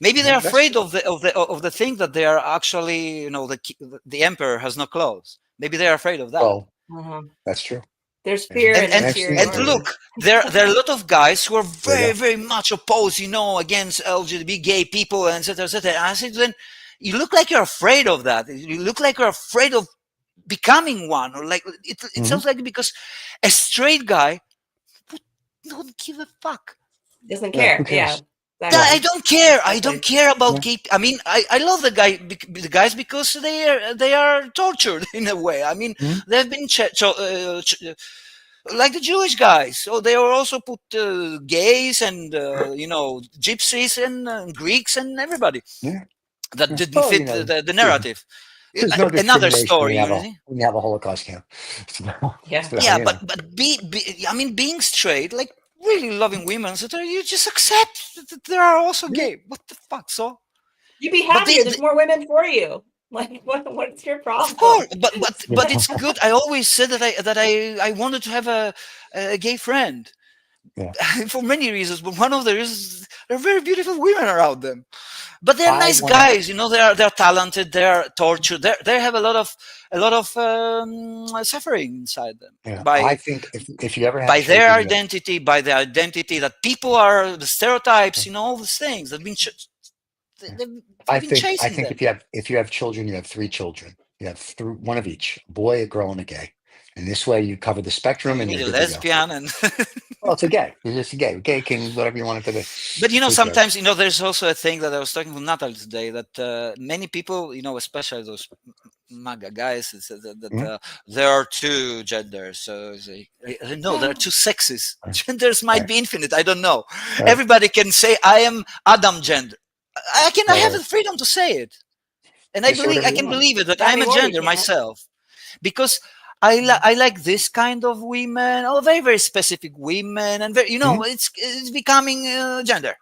Maybe they're afraid of the thing that they are actually, the emperor has no clothes. Maybe they're afraid of that. Well, that's true. There's fear and look, there are a lot of guys who are very, very much opposed, against LGBT gay people, and etc. etc. And I said, then you look like you're afraid of that. You look like you're afraid of becoming one, or like it sounds like because a straight guy don't give a fuck. Doesn't care. Yeah. Exactly. I don't care. I don't care about gay. I mean, I love the guys because they are tortured in a way. I mean, they've been like the Jewish guys. So they are also put gays and gypsies and Greeks and everybody that didn't fit the narrative. No another story. When you have a Holocaust camp. But being straight, like really loving women, so you just accept that there are also gay. What the fuck? So you'd be happy. There's more women for you. Like what's your problem? Of course, but it's good. I always said that I wanted to have a gay friend for many reasons. But one of the reasons, there are very beautiful women around them. But they're nice guys, they're talented, they're tortured, they have a lot of suffering inside them. Yeah. I think if you ever have by their identity, by the identity that people are the stereotypes, all these things that have been I think if you have children, you have 3 children. You have one of each, a boy, a girl, and a gay. And this way you cover the spectrum. And you're a lesbian and well, it's a gay. You're just a gay. Gay king, whatever you want it to be. But sometimes there's also a thing that I was talking with Natalie today, that many people, especially those MAGA guys, that there are 2 genders. So no, there are 2 sexes. Genders might be infinite. I don't know. Everybody can say I am Adam gender. I have the freedom to say it, and I can believe it that I'm a gender myself, because I like this kind of women, very, very specific women, and very, it's becoming gender.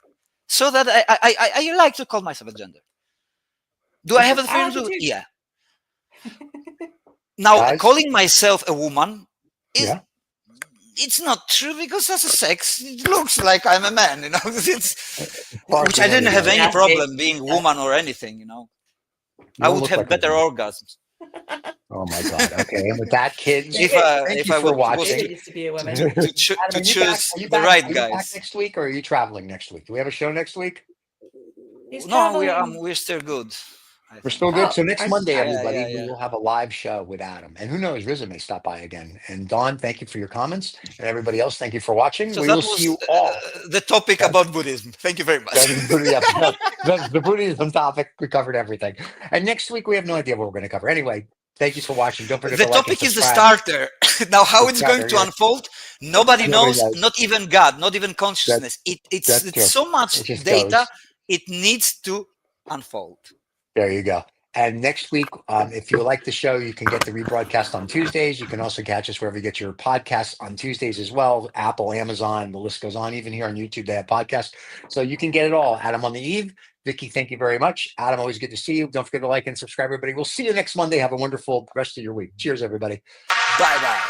So that I like to call myself a gender. Do I have the freedom to? Yeah. Now, calling myself a woman it's not true, because as a sex, it looks like I'm a man, which I didn't have any problem being a woman or anything, I would have better orgasms. Oh my God! Okay, and with that, kids, if I were watching, to choose the right guys. Are you back next week, or are you traveling next week? Do we have a show next week? No, we're still good. We're still good. So next Monday, everybody, we will have a live show with Adam, and who knows, Rizzo may stop by again. And Dawn, thank you for your comments, and everybody else, thank you for watching. So we will see you all. The topic about Buddhism. Thank you very much. The Buddhism topic. We covered everything, and next week we have no idea what we're going to cover. Anyway, thank you for watching. Don't forget the topic is the starter. Now, how it's going to unfold, nobody knows. Not even God, not even consciousness. It's so much data. It needs to unfold. There you go. And next week, if you like the show, you can get the rebroadcast on Tuesdays. You can also catch us wherever you get your podcasts on Tuesdays as well. Apple, Amazon, the list goes on. Even here on YouTube, they have podcasts. So you can get it all. Adam on the Eve. Vicky, thank you very much. Adam, always good to see you. Don't forget to like and subscribe, everybody. We'll see you next Monday. Have a wonderful rest of your week. Cheers, everybody. Bye-bye.